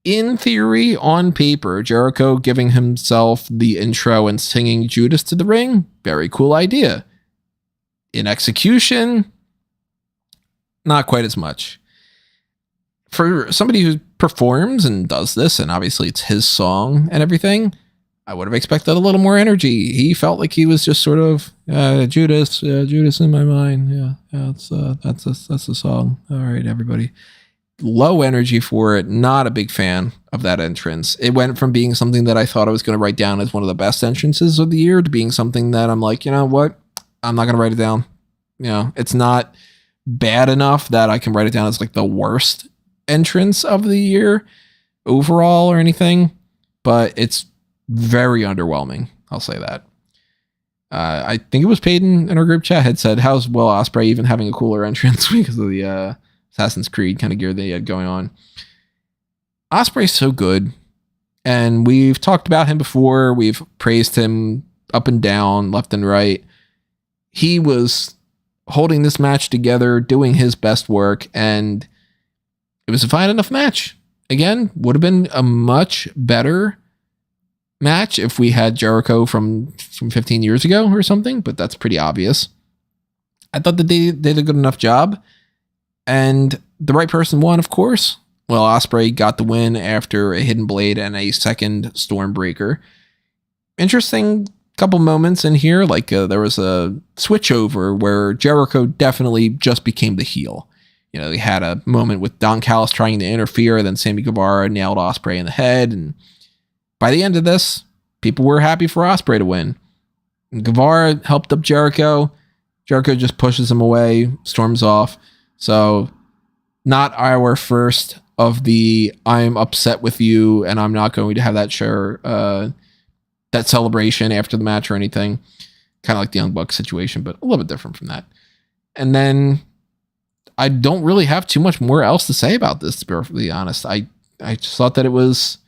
In theory, on paper, Jericho giving himself the intro and singing Judas to the ring. Very cool idea. In execution, not quite as much. For somebody who performs and does this, and obviously it's his song and everything, I would have expected a little more energy. He felt like he was just sort of Judas in my mind. Yeah, that's the song. All right, everybody. Low energy for it. Not a big fan of that entrance. It went from being something that I thought I was going to write down as one of the best entrances of the year to being something that I'm like, you know what? I'm not going to write it down. You know, it's not bad enough that I can write it down as like the worst entrance of the year overall or anything, but it's very underwhelming. I'll say that. I think it was Peyton in our group chat had said, how's Will Ospreay even having a cooler entrance because of the Assassin's Creed kind of gear they had going on? Ospreay's so good, and we've talked about him before. We've praised him up and down, left and right. He was holding this match together, doing his best work, and it was a fine enough match. Again, would have been a much better match if we had Jericho from 15 years ago or something, but that's pretty obvious. I thought that they did a good enough job, and the right person won, of course. Well, Ospreay got the win after a hidden blade and a second Stormbreaker. Interesting couple moments in here, like there was a switchover where Jericho definitely just became the heel. You know, they had a moment with Don Callis trying to interfere, then Sammy Guevara nailed Ospreay in the head, and by the end of this, people were happy for Ospreay to win. And Guevara helped up Jericho. Jericho just pushes him away, storms off. So, not our first of the I'm upset with you and I'm not going to have that that celebration after the match or anything. Kind of like the Young Bucks situation, but a little bit different from that. And then I don't really have too much more else to say about this, to be perfectly honest. I just thought that it was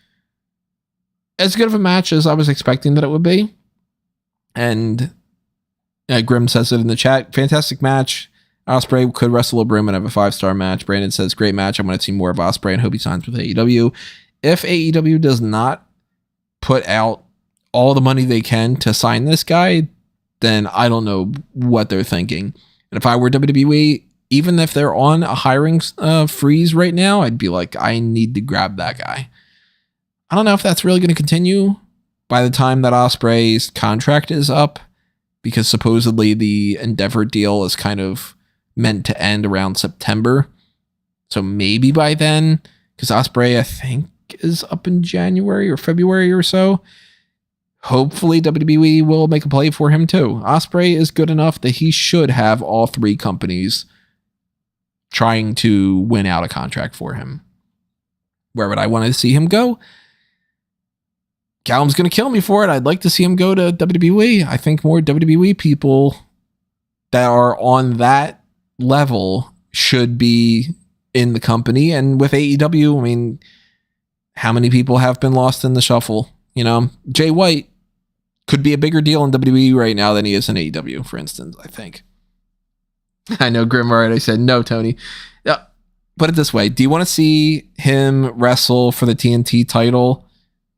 as good of a match as I was expecting that it would be. And Grim says it in the chat. Fantastic match. Ospreay could wrestle a broom and have a 5-star match. Brandon says, great match. I'm going to see more of Ospreay and hope he signs with AEW. If AEW does not put out all the money they can to sign this guy, then I don't know what they're thinking. And if I were WWE, even if they're on a hiring freeze right now, I'd be like, I need to grab that guy. I don't know if that's really going to continue by the time that Ospreay's contract is up, because supposedly the Endeavor deal is kind of meant to end around September. So maybe by then, because Ospreay, I think, is up in January or February or so. Hopefully WWE will make a play for him too. Ospreay is good enough that he should have all three companies trying to win out a contract for him. Where would I want to see him go? Callum's going to kill me for it. I'd like to see him go to WWE. I think more WWE people that are on that level should be in the company. And with AEW, I mean, how many people have been lost in the shuffle? You know, Jay White could be a bigger deal in WWE right now than he is in AEW, for instance, I think. I know Grim already said no, Tony. Put it this way. Do you want to see him wrestle for the TNT title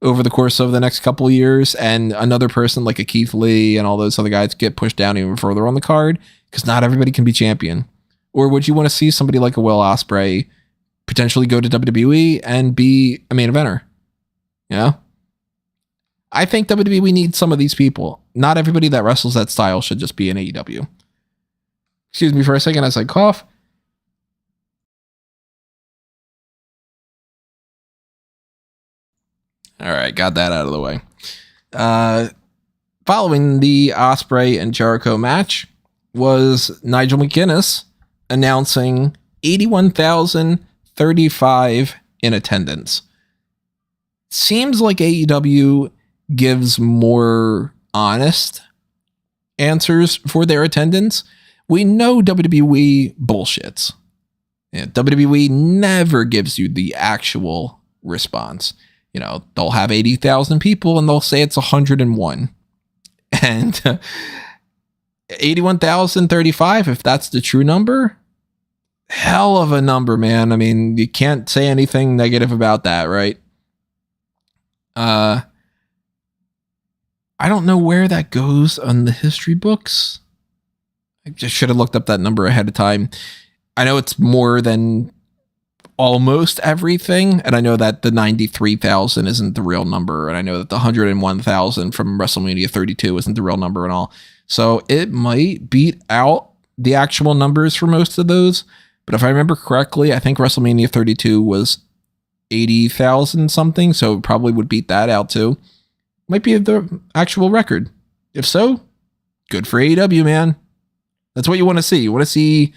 over the course of the next couple of years, and another person like a Keith Lee and all those other guys get pushed down even further on the card? Because not everybody can be champion. Or would you want to see somebody like a Will Ospreay potentially go to WWE and be a main eventer? You know? I think WWE needs some of these people. Not everybody that wrestles that style should just be in AEW. Excuse me for a second as I cough. All right, got that out of the way. Following the Ospreay and Jericho match was Nigel McGuinness announcing 81,035 in attendance. seems like AEW gives more honest answers for their attendance. We know WWE bullshits. Yeah, WWE never gives you the actual response. You know, they'll have 80,000 people and they'll say it's 101. And 81,035, if that's the true number, hell of a number, man. I mean, you can't say anything negative about that, right? I don't know where that goes on the history books. I just should have looked up that number ahead of time. I know it's more than almost everything, and I know that the 93,000 isn't the real number, and I know that the 101,000 from WrestleMania 32 isn't the real number and all. So it might beat out the actual numbers for most of those. But if I remember correctly, I think WrestleMania 32 was 80,000 something, so it probably would beat that out too. Might be the actual record. If so, good for AEW, man. That's what you want to see. You want to see,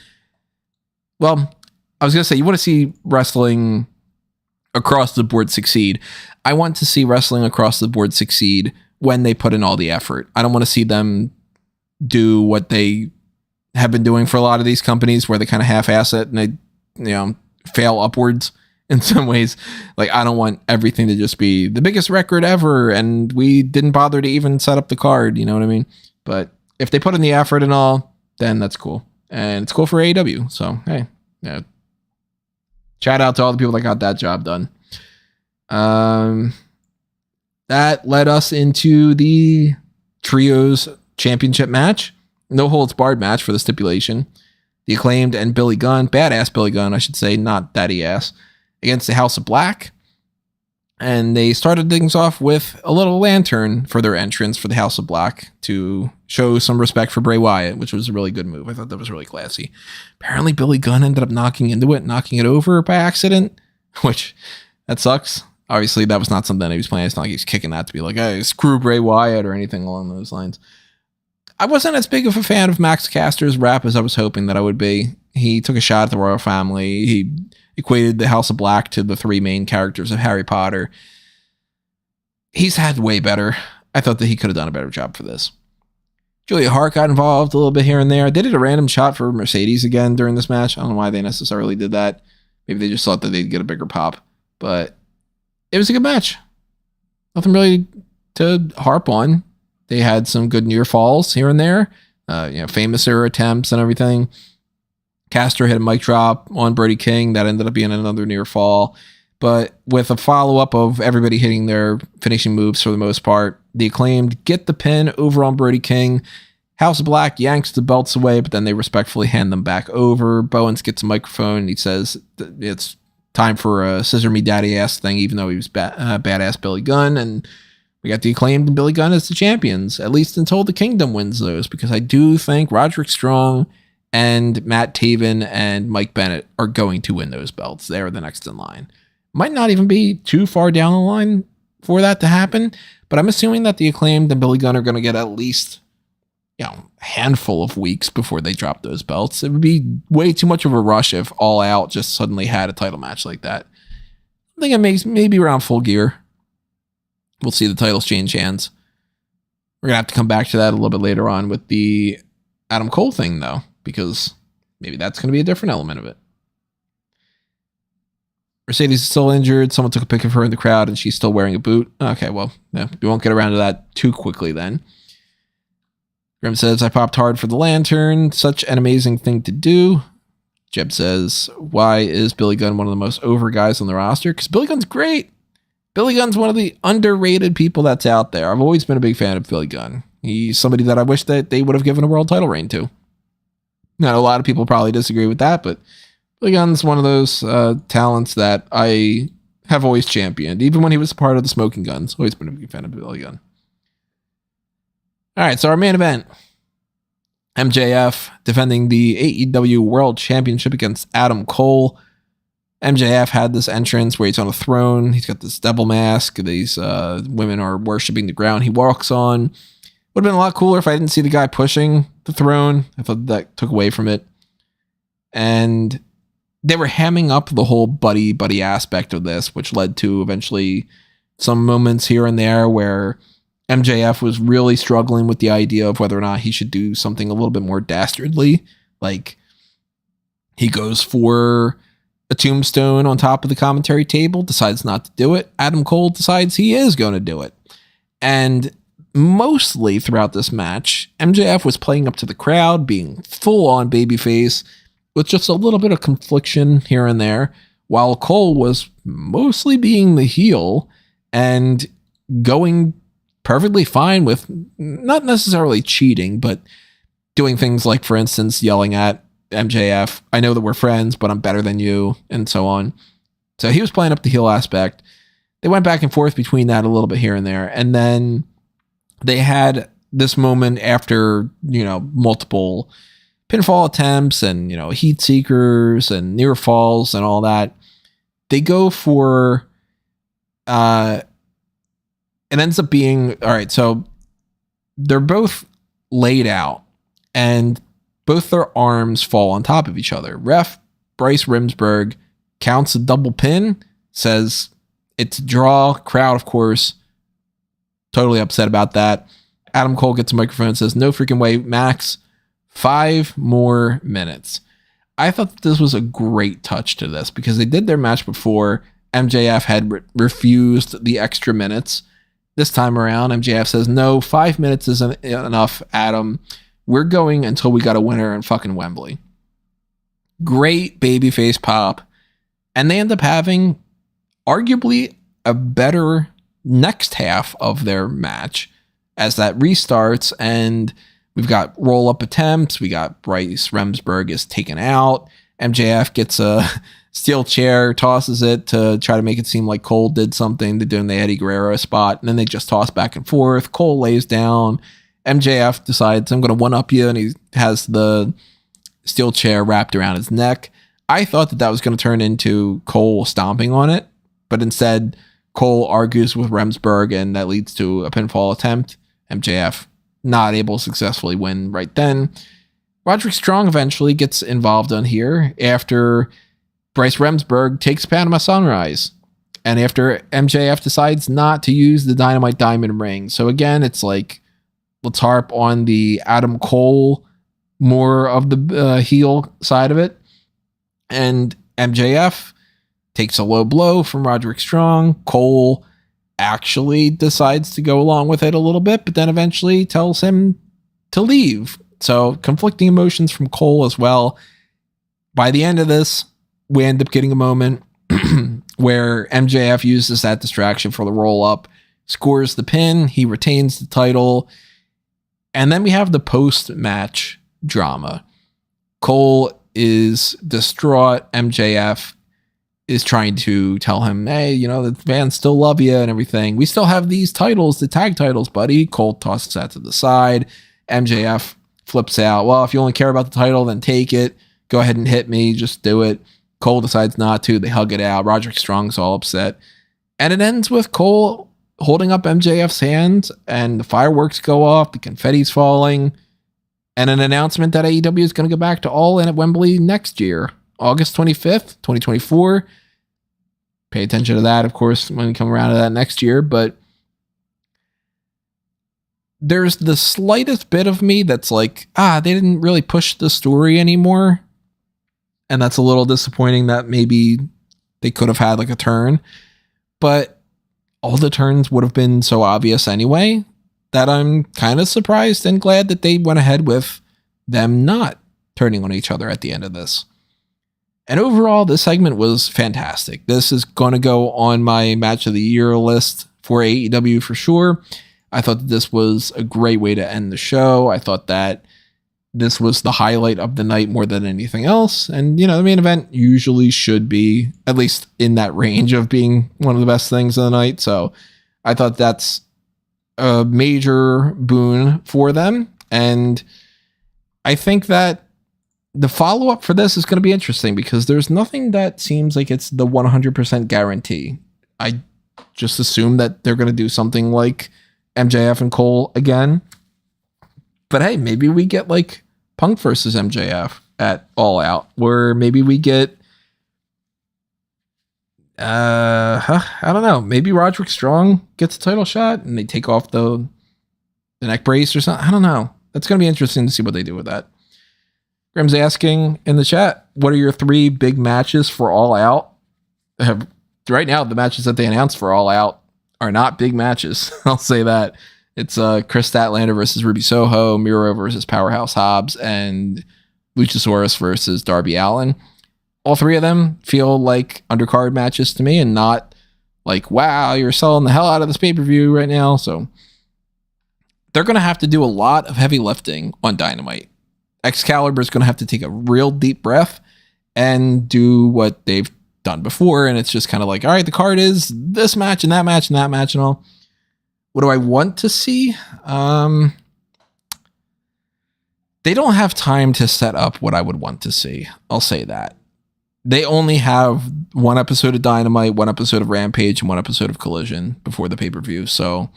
well, I was going to say, you want to see wrestling across the board succeed. I want to see wrestling across the board succeed when they put in all the effort. I don't want to see them do what they have been doing for a lot of these companies where they kind of half-ass it and they, you know, fail upwards in some ways. Like, I don't want everything to just be the biggest record ever and we didn't bother to even set up the card, you know what I mean? But if they put in the effort and all, then that's cool. And it's cool for AEW. So, hey, yeah. Shout out to all the people that got that job done. That led us into the Trios Championship match. No holds barred match for the stipulation. The Acclaimed and Billy Gunn, badass Billy Gunn, I should say, not daddy ass, against the House of Black. And they started things off with a little lantern for their entrance for the House of Black to show some respect for Bray Wyatt, which was a really good move. I thought that was really classy. Apparently Billy Gunn ended up knocking it over by accident, which that sucks. Obviously that was not something that he was planning. It's not like he's kicking that to be like, hey, screw Bray Wyatt or anything along those lines. I wasn't as big of a fan of Max Caster's rap as I was hoping that I would be. He took a shot at the royal family. He equated the House of Black to the three main characters of Harry Potter. He's had way better. I thought that he could have done a better job for this. Julia Hart got involved a little bit here and there. They did a random shot for Mercedes again during this match. I don't know why they necessarily did that. Maybe they just thought that they'd get a bigger pop. But it was a good match. Nothing really to harp on. They had some good near falls here and there. Famous era attempts and everything. Caster hit a mic drop on Brody King. That ended up being another near fall. But with a follow-up of everybody hitting their finishing moves for the most part, the Acclaimed get the pin over on Brody King. House of Black yanks the belts away, but then they respectfully hand them back over. Bowens gets a microphone and he says it's time for a scissor me daddy ass thing, even though he was badass Billy Gunn. And we got the Acclaimed and Billy Gunn as the champions, at least until the Kingdom wins those, because I do think Roderick Strong and Matt Taven and Mike Bennett are going to win those belts. They are the next in line. Might not even be too far down the line for that to happen, but I'm assuming that the Acclaimed and Billy Gunn are going to get at least, a handful of weeks before they drop those belts. It would be way too much of a rush if All Out just suddenly had a title match like that. I think it makes maybe around Full Gear. We'll see the titles change hands. We're going to have to come back to that a little bit later on with the Adam Cole thing, though, because maybe that's going to be a different element of it. Mercedes is still injured. Someone took a pic of her in the crowd, and she's still wearing a boot. Okay, well, yeah, we won't get around to that too quickly then. Grim says, I popped hard for the lantern. Such an amazing thing to do. Jeb says, why is Billy Gunn one of the most over guys on the roster? Because Billy Gunn's great. Billy Gunn's one of the underrated people that's out there. I've always been a big fan of Billy Gunn. He's somebody that I wish that they would have given a world title reign to. Now, a lot of people probably disagree with that, but Billy Gunn's one of those talents that I have always championed, even when he was a part of the Smoking Guns. Always been a big fan of Billy Gunn. All right, so our main event, MJF defending the AEW World Championship against Adam Cole. MJF had this entrance where he's on a throne. He's got this devil mask. These women are worshiping the ground he walks on. Would have been a lot cooler if I didn't see the guy pushing the throne. I thought that took away from it. And they were hamming up the whole buddy aspect of this, which led to eventually some moments here and there where MJF was really struggling with the idea of whether or not he should do something a little bit more dastardly. Like, he goes for a tombstone on top of the commentary table, decides not to do it. Adam Cole decides he is going to do it. And mostly throughout this match, MJF was playing up to the crowd, being full on babyface, with just a little bit of confliction here and there, while Cole was mostly being the heel and going perfectly fine with not necessarily cheating, but doing things like, for instance, yelling at MJF, I know that we're friends, but I'm better than you, and so on. So he was playing up the heel aspect. They went back and forth between that a little bit here and there. And then they had this moment after, multiple pinfall attempts and, heat seekers and near falls and all that. They go for, it ends up being, all right, so they're both laid out and both their arms fall on top of each other. Ref Bryce Remsburg counts a double pin, says it's a draw. Crowd, of course, totally upset about that. Adam Cole gets a microphone and says, no freaking way, Max, 5 more minutes. I thought that this was a great touch to this because they did their match before. MJF had refused the extra minutes. This time around, MJF says, no, 5 minutes isn't enough, Adam. We're going until we got a winner in fucking Wembley. Great babyface pop. And they end up having arguably a better next half of their match as that restarts, and we've got roll-up attempts. We got Bryce Remsburg is taken out. MJF gets a steel chair, tosses it to try to make it seem like Cole did something to doing the Eddie Guerrero spot, and then they just toss back and forth. Cole lays down. MJF decides, I'm going to one-up you, and he has the steel chair wrapped around his neck. I thought that was going to turn into Cole stomping on it, but instead, Cole argues with Remsburg, and that leads to a pinfall attempt. MJF not able to successfully win right then. Roderick Strong eventually gets involved on here after Bryce Remsburg takes Panama Sunrise, and after MJF decides not to use the Dynamite Diamond ring. So again, it's like, let's harp on the Adam Cole, more of the heel side of it. And MJF takes a low blow from Roderick Strong. Cole actually decides to go along with it a little bit, but then eventually tells him to leave. So conflicting emotions from Cole as well. By the end of this, we end up getting a moment where MJF uses that distraction for the roll up, scores the pin, he retains the title. And then we have the post-match drama. Cole is distraught. MJF is trying to tell him, hey, the fans still love you and everything. We still have these titles, the tag titles, buddy. Cole tosses that to the side. MJF flips out. Well, if you only care about the title, then take it. Go ahead and hit me. Just do it. Cole decides not to. They hug it out. Roderick Strong's all upset. And it ends with Cole holding up MJF's hands, and the fireworks go off, the confetti's falling, and an announcement that AEW is going to go back to All In at Wembley next year, August 25th, 2024. Pay attention to that, of course, when we come around to that next year, but there's the slightest bit of me that's like, they didn't really push the story anymore, and that's a little disappointing that maybe they could have had like a turn, but all the turns would have been so obvious anyway that I'm kind of surprised and glad that they went ahead with them not turning on each other at the end of this. And overall, this segment was fantastic. This is going to go on my match of the year list for AEW for sure. I thought that this was a great way to end the show. I thought that this was the highlight of the night more than anything else. And, the main event usually should be at least in that range of being one of the best things of the night. So I thought that's a major boon for them. And I think that the follow-up for this is going to be interesting because there's nothing that seems like it's the 100% guarantee. I just assume that they're going to do something like MJF and Cole again. But hey, maybe we get like Punk versus MJF at All Out, where maybe we get I don't know. Maybe Roderick Strong gets a title shot and they take off the neck brace or something. I don't know. That's going to be interesting to see what they do with that. Grim's asking in the chat, what are your 3 big matches for All Out? Right now, the matches that they announced for All Out are not big matches. I'll say that. It's Chris Statlander versus Ruby Soho, Miro versus Powerhouse Hobbs, and Luchasaurus versus Darby Allin. All 3 of them feel like undercard matches to me and not like, wow, you're selling the hell out of this pay-per-view right now. So they're going to have to do a lot of heavy lifting on Dynamite. Excalibur is going to have to take a real deep breath and do what they've done before. And it's just kind of like, all right, the card is this match and that match and that match and all. What do I want to see? They don't have time to set up what I would want to see. I'll say that. They only have 1 episode of Dynamite, 1 episode of Rampage, and 1 episode of Collision before the pay-per-view. So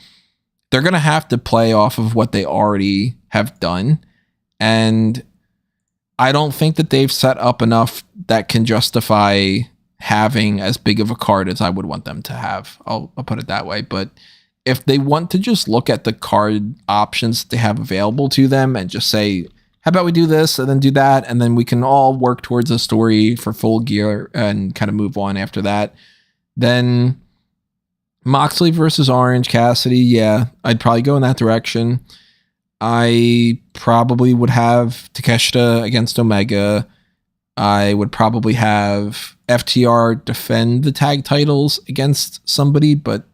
they're going to have to play off of what they already have done. And I don't think that they've set up enough that can justify having as big of a card as I would want them to have. I'll put it that way. But if they want to just look at the card options they have available to them and just say, how about we do this and then do that, and then we can all work towards a story for Full Gear and kind of move on after that, then Moxley versus Orange Cassidy, yeah, I'd probably go in that direction. I probably would have Takeshita against Omega. I would probably have FTR defend the tag titles against somebody, but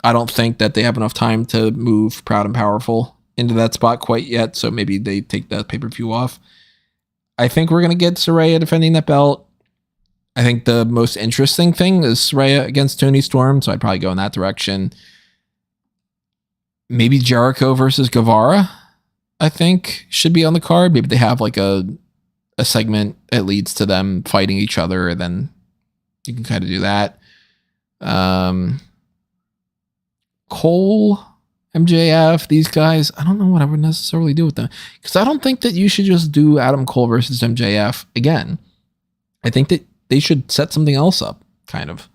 I don't think that they have enough time to move Proud and Powerful into that spot quite yet, so maybe they take that pay-per-view off. I think we're going to get Saraya defending that belt. I think the most interesting thing is Saraya against Toni Storm, so I'd probably go in that direction. Maybe Jericho versus Guevara, I think, should be on the card. Maybe they have like a segment that leads to them fighting each other, and then you can kind of do that. Cole, MJF, these guys, I don't know what I would necessarily do with them, because I don't think that you should just do Adam Cole versus MJF again. I think that they should set something else up, kind of.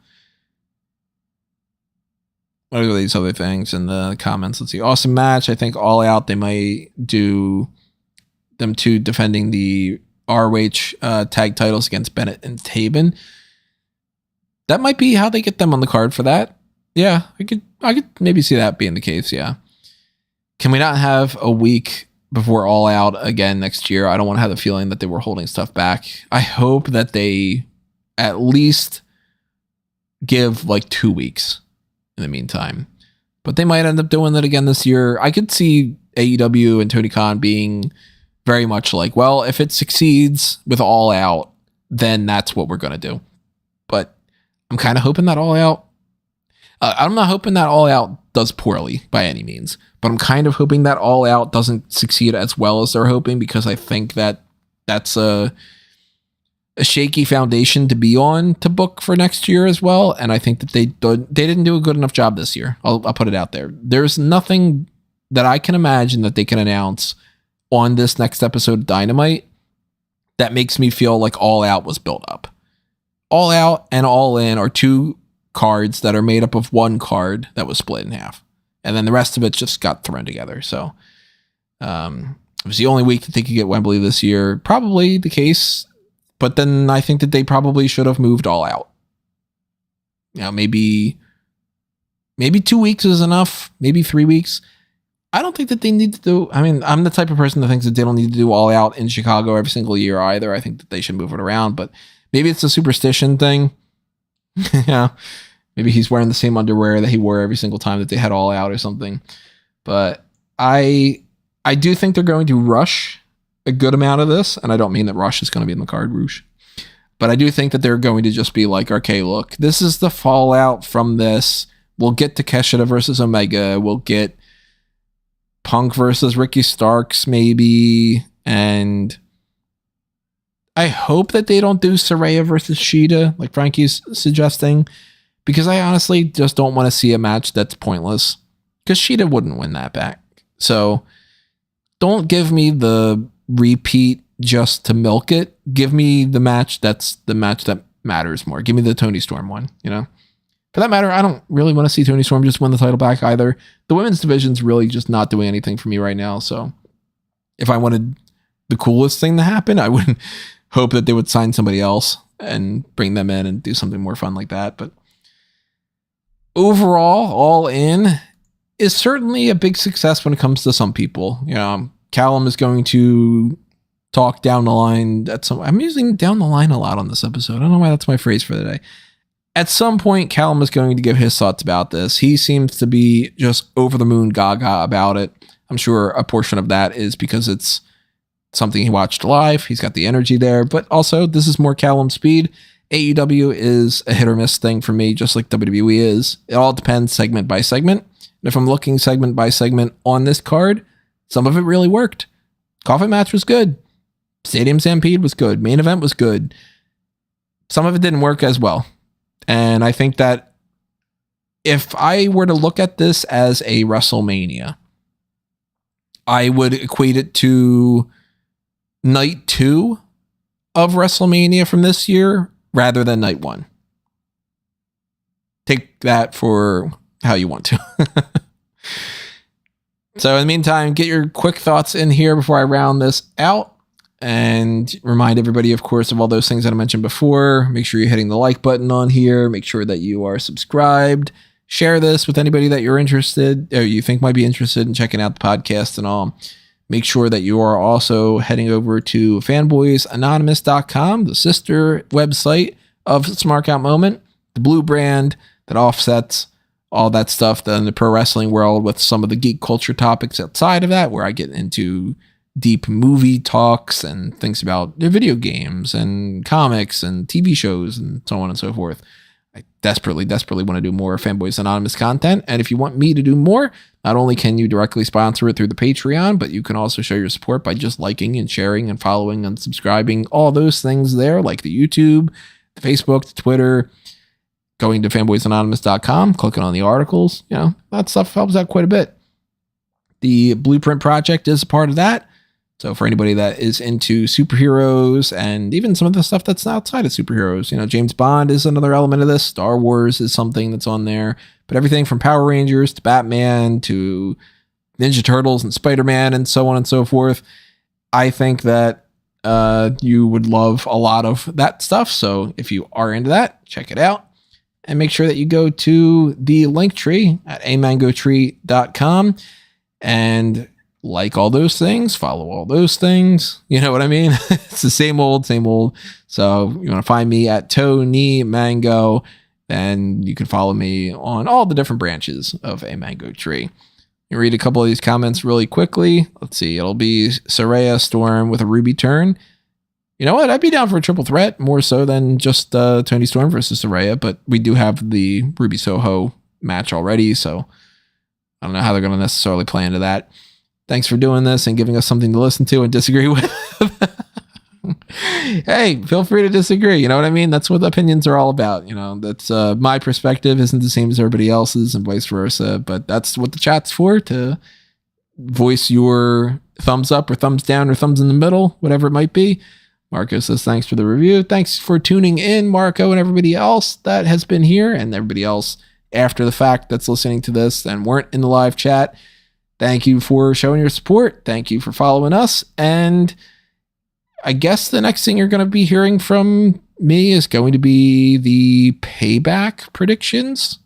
What are these other things in the comments? Let's see. Awesome match. I think All Out, they might do them 2 defending the ROH tag titles against Bennett and Taven. That might be how they get them on the card for that. Yeah, I could maybe see that being the case, yeah. Can we not have a week before All Out again next year? I don't want to have the feeling that they were holding stuff back. I hope that they at least give like 2 weeks in the meantime. But they might end up doing that again this year. I could see AEW and Tony Khan being very much like, well, if it succeeds with All Out, then that's what we're going to do. But I'm kind of hoping that All Out, I'm not hoping that All Out does poorly by any means, but I'm kind of hoping that All Out doesn't succeed as well as they're hoping, because I think that that's a shaky foundation to be on to book for next year as well. And I think that they didn't do a good enough job this year. I'll put it out there. There's nothing that I can imagine that they can announce on this next episode of Dynamite that makes me feel like All Out was built up. All Out and All In are 2 cards that are made up of 1 card that was split in half, and then the rest of it just got thrown together. So it was the only week that they could get Wembley this year, probably the case. But then I think that they probably should have moved All Out. You know, maybe 2 weeks is enough, maybe 3 weeks. I don't think that they need to do, I mean, I'm the type of person that thinks that they don't need to do All Out in Chicago every single year either. I think that they should move it around, but maybe it's a superstition thing. Yeah, maybe he's wearing the same underwear that he wore every single time that they had All Out or something. But I do think they're going to rush a good amount of this, and I don't mean that Rush is going to be in the card, Roosh. But I do think that they're going to just be like, okay, look, this is the fallout from this. We'll get Takeshita versus Omega. We'll get Punk versus Ricky Starks, maybe. And I hope that they don't do Saraya versus Shida, like Frankie's suggesting, because I honestly just don't want to see a match that's pointless, because Shida wouldn't win that back. So don't give me the repeat just to milk it. Give me the match that's the match that matters more. Give me the Toni Storm one, you know? For that matter, I don't really want to see Toni Storm just win the title back either. The women's division's really just not doing anything for me right now. So if I wanted the coolest thing to happen, I would hope that they would sign somebody else and bring them in and do something more fun like that. But overall, All In is certainly a big success when it comes to some people. You know, Callum is going to talk down the line at some. I'm using down the line a lot on this episode. I don't know why that's my phrase for the day. At some point, Callum is going to give his thoughts about this. He seems to be just over the moon gaga about it. I'm sure a portion of that is because it's something he watched live. He's got the energy there, but also this is more Callum speed. AEW is a hit or miss thing for me, just like WWE is. It all depends segment by segment. And if I'm looking segment by segment on this card, some of it really worked. Coffin match was good. Stadium Stampede was good. Main event was good. Some of it didn't work as well. And I think that if I were to look at this as a WrestleMania, I would equate it to night 2 of WrestleMania from this year rather than night 1. Take that for how you want to. So in the meantime, get your quick thoughts in here before I round this out. And remind everybody, of course, of all those things that I mentioned before. Make sure you're hitting the like button on here. Make sure that you are subscribed. Share this with anybody that you're interested or you think might be interested in checking out the podcast and all. Make sure that you are also heading over to fanboysanonymous.com, the sister website of Smark Out Moment, the blue brand that offsets all that stuff in the pro wrestling world with some of the geek culture topics outside of that, where I get into deep movie talks and things about their video games and comics and TV shows and so on and so forth. I desperately want to do more Fanboys Anonymous content. And if you want me to do more, not only can you directly sponsor it through the Patreon, but you can also show your support by just liking and sharing and following and subscribing, all those things there, like the YouTube, the Facebook, the Twitter, going to fanboysanonymous.com, clicking on the articles, you know, that stuff helps out quite a bit. The Blueprint Project is a part of that. So for anybody that is into superheroes and even some of the stuff that's outside of superheroes, you know, James Bond is another element of this. Star Wars is something that's on there. But everything from Power Rangers to Batman to Ninja Turtles and Spider-Man and so on and so forth. I think that you would love a lot of that stuff. So if you are into that, check it out. And make sure that you go to the link tree at amangotree.com and like all those things, follow all those things. You know what I mean? It's the same old. So you want to find me at Toni Mango, and you can follow me on all the different branches of A Mango Tree. You read a couple of these comments really quickly. Let's see. It'll be Saraya Storm with a Ruby turn. You know what? I'd be down for a triple threat, more so than just Toni Storm versus Saraya, but we do have the Ruby Soho match already, so I don't know how they're going to necessarily play into that. Thanks for doing this and giving us something to listen to and disagree with. Hey, feel free to disagree. You know what I mean? That's what opinions are all about. You know, that's my perspective isn't the same as everybody else's and vice versa, but that's what the chat's for, to voice your thumbs up or thumbs down or thumbs in the middle, whatever it might be. Marco says, thanks for the review. Thanks for tuning in, Marco, and everybody else that has been here and everybody else after the fact that's listening to this and weren't in the live chat. Thank you for showing your support. Thank you for following us. And I guess the next thing you're going to be hearing from me is going to be the Payback predictions.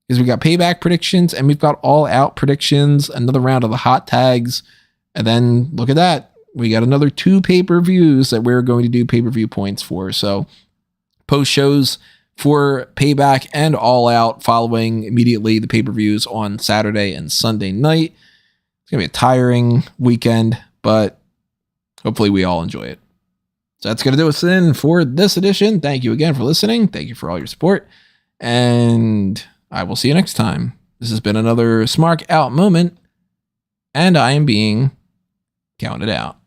Because we got Payback predictions and we've got All Out predictions, another round of the hot tags. And then look at that. We got another 2 pay-per-views that we're going to do pay-per-view points for. So post shows for Payback and All Out following immediately the pay-per-views on Saturday and Sunday night. It's going to be a tiring weekend, but hopefully we all enjoy it. So that's going to do us in for this edition. Thank you again for listening. Thank you for all your support. And I will see you next time. This has been another Smark Out moment, and I am being counted out.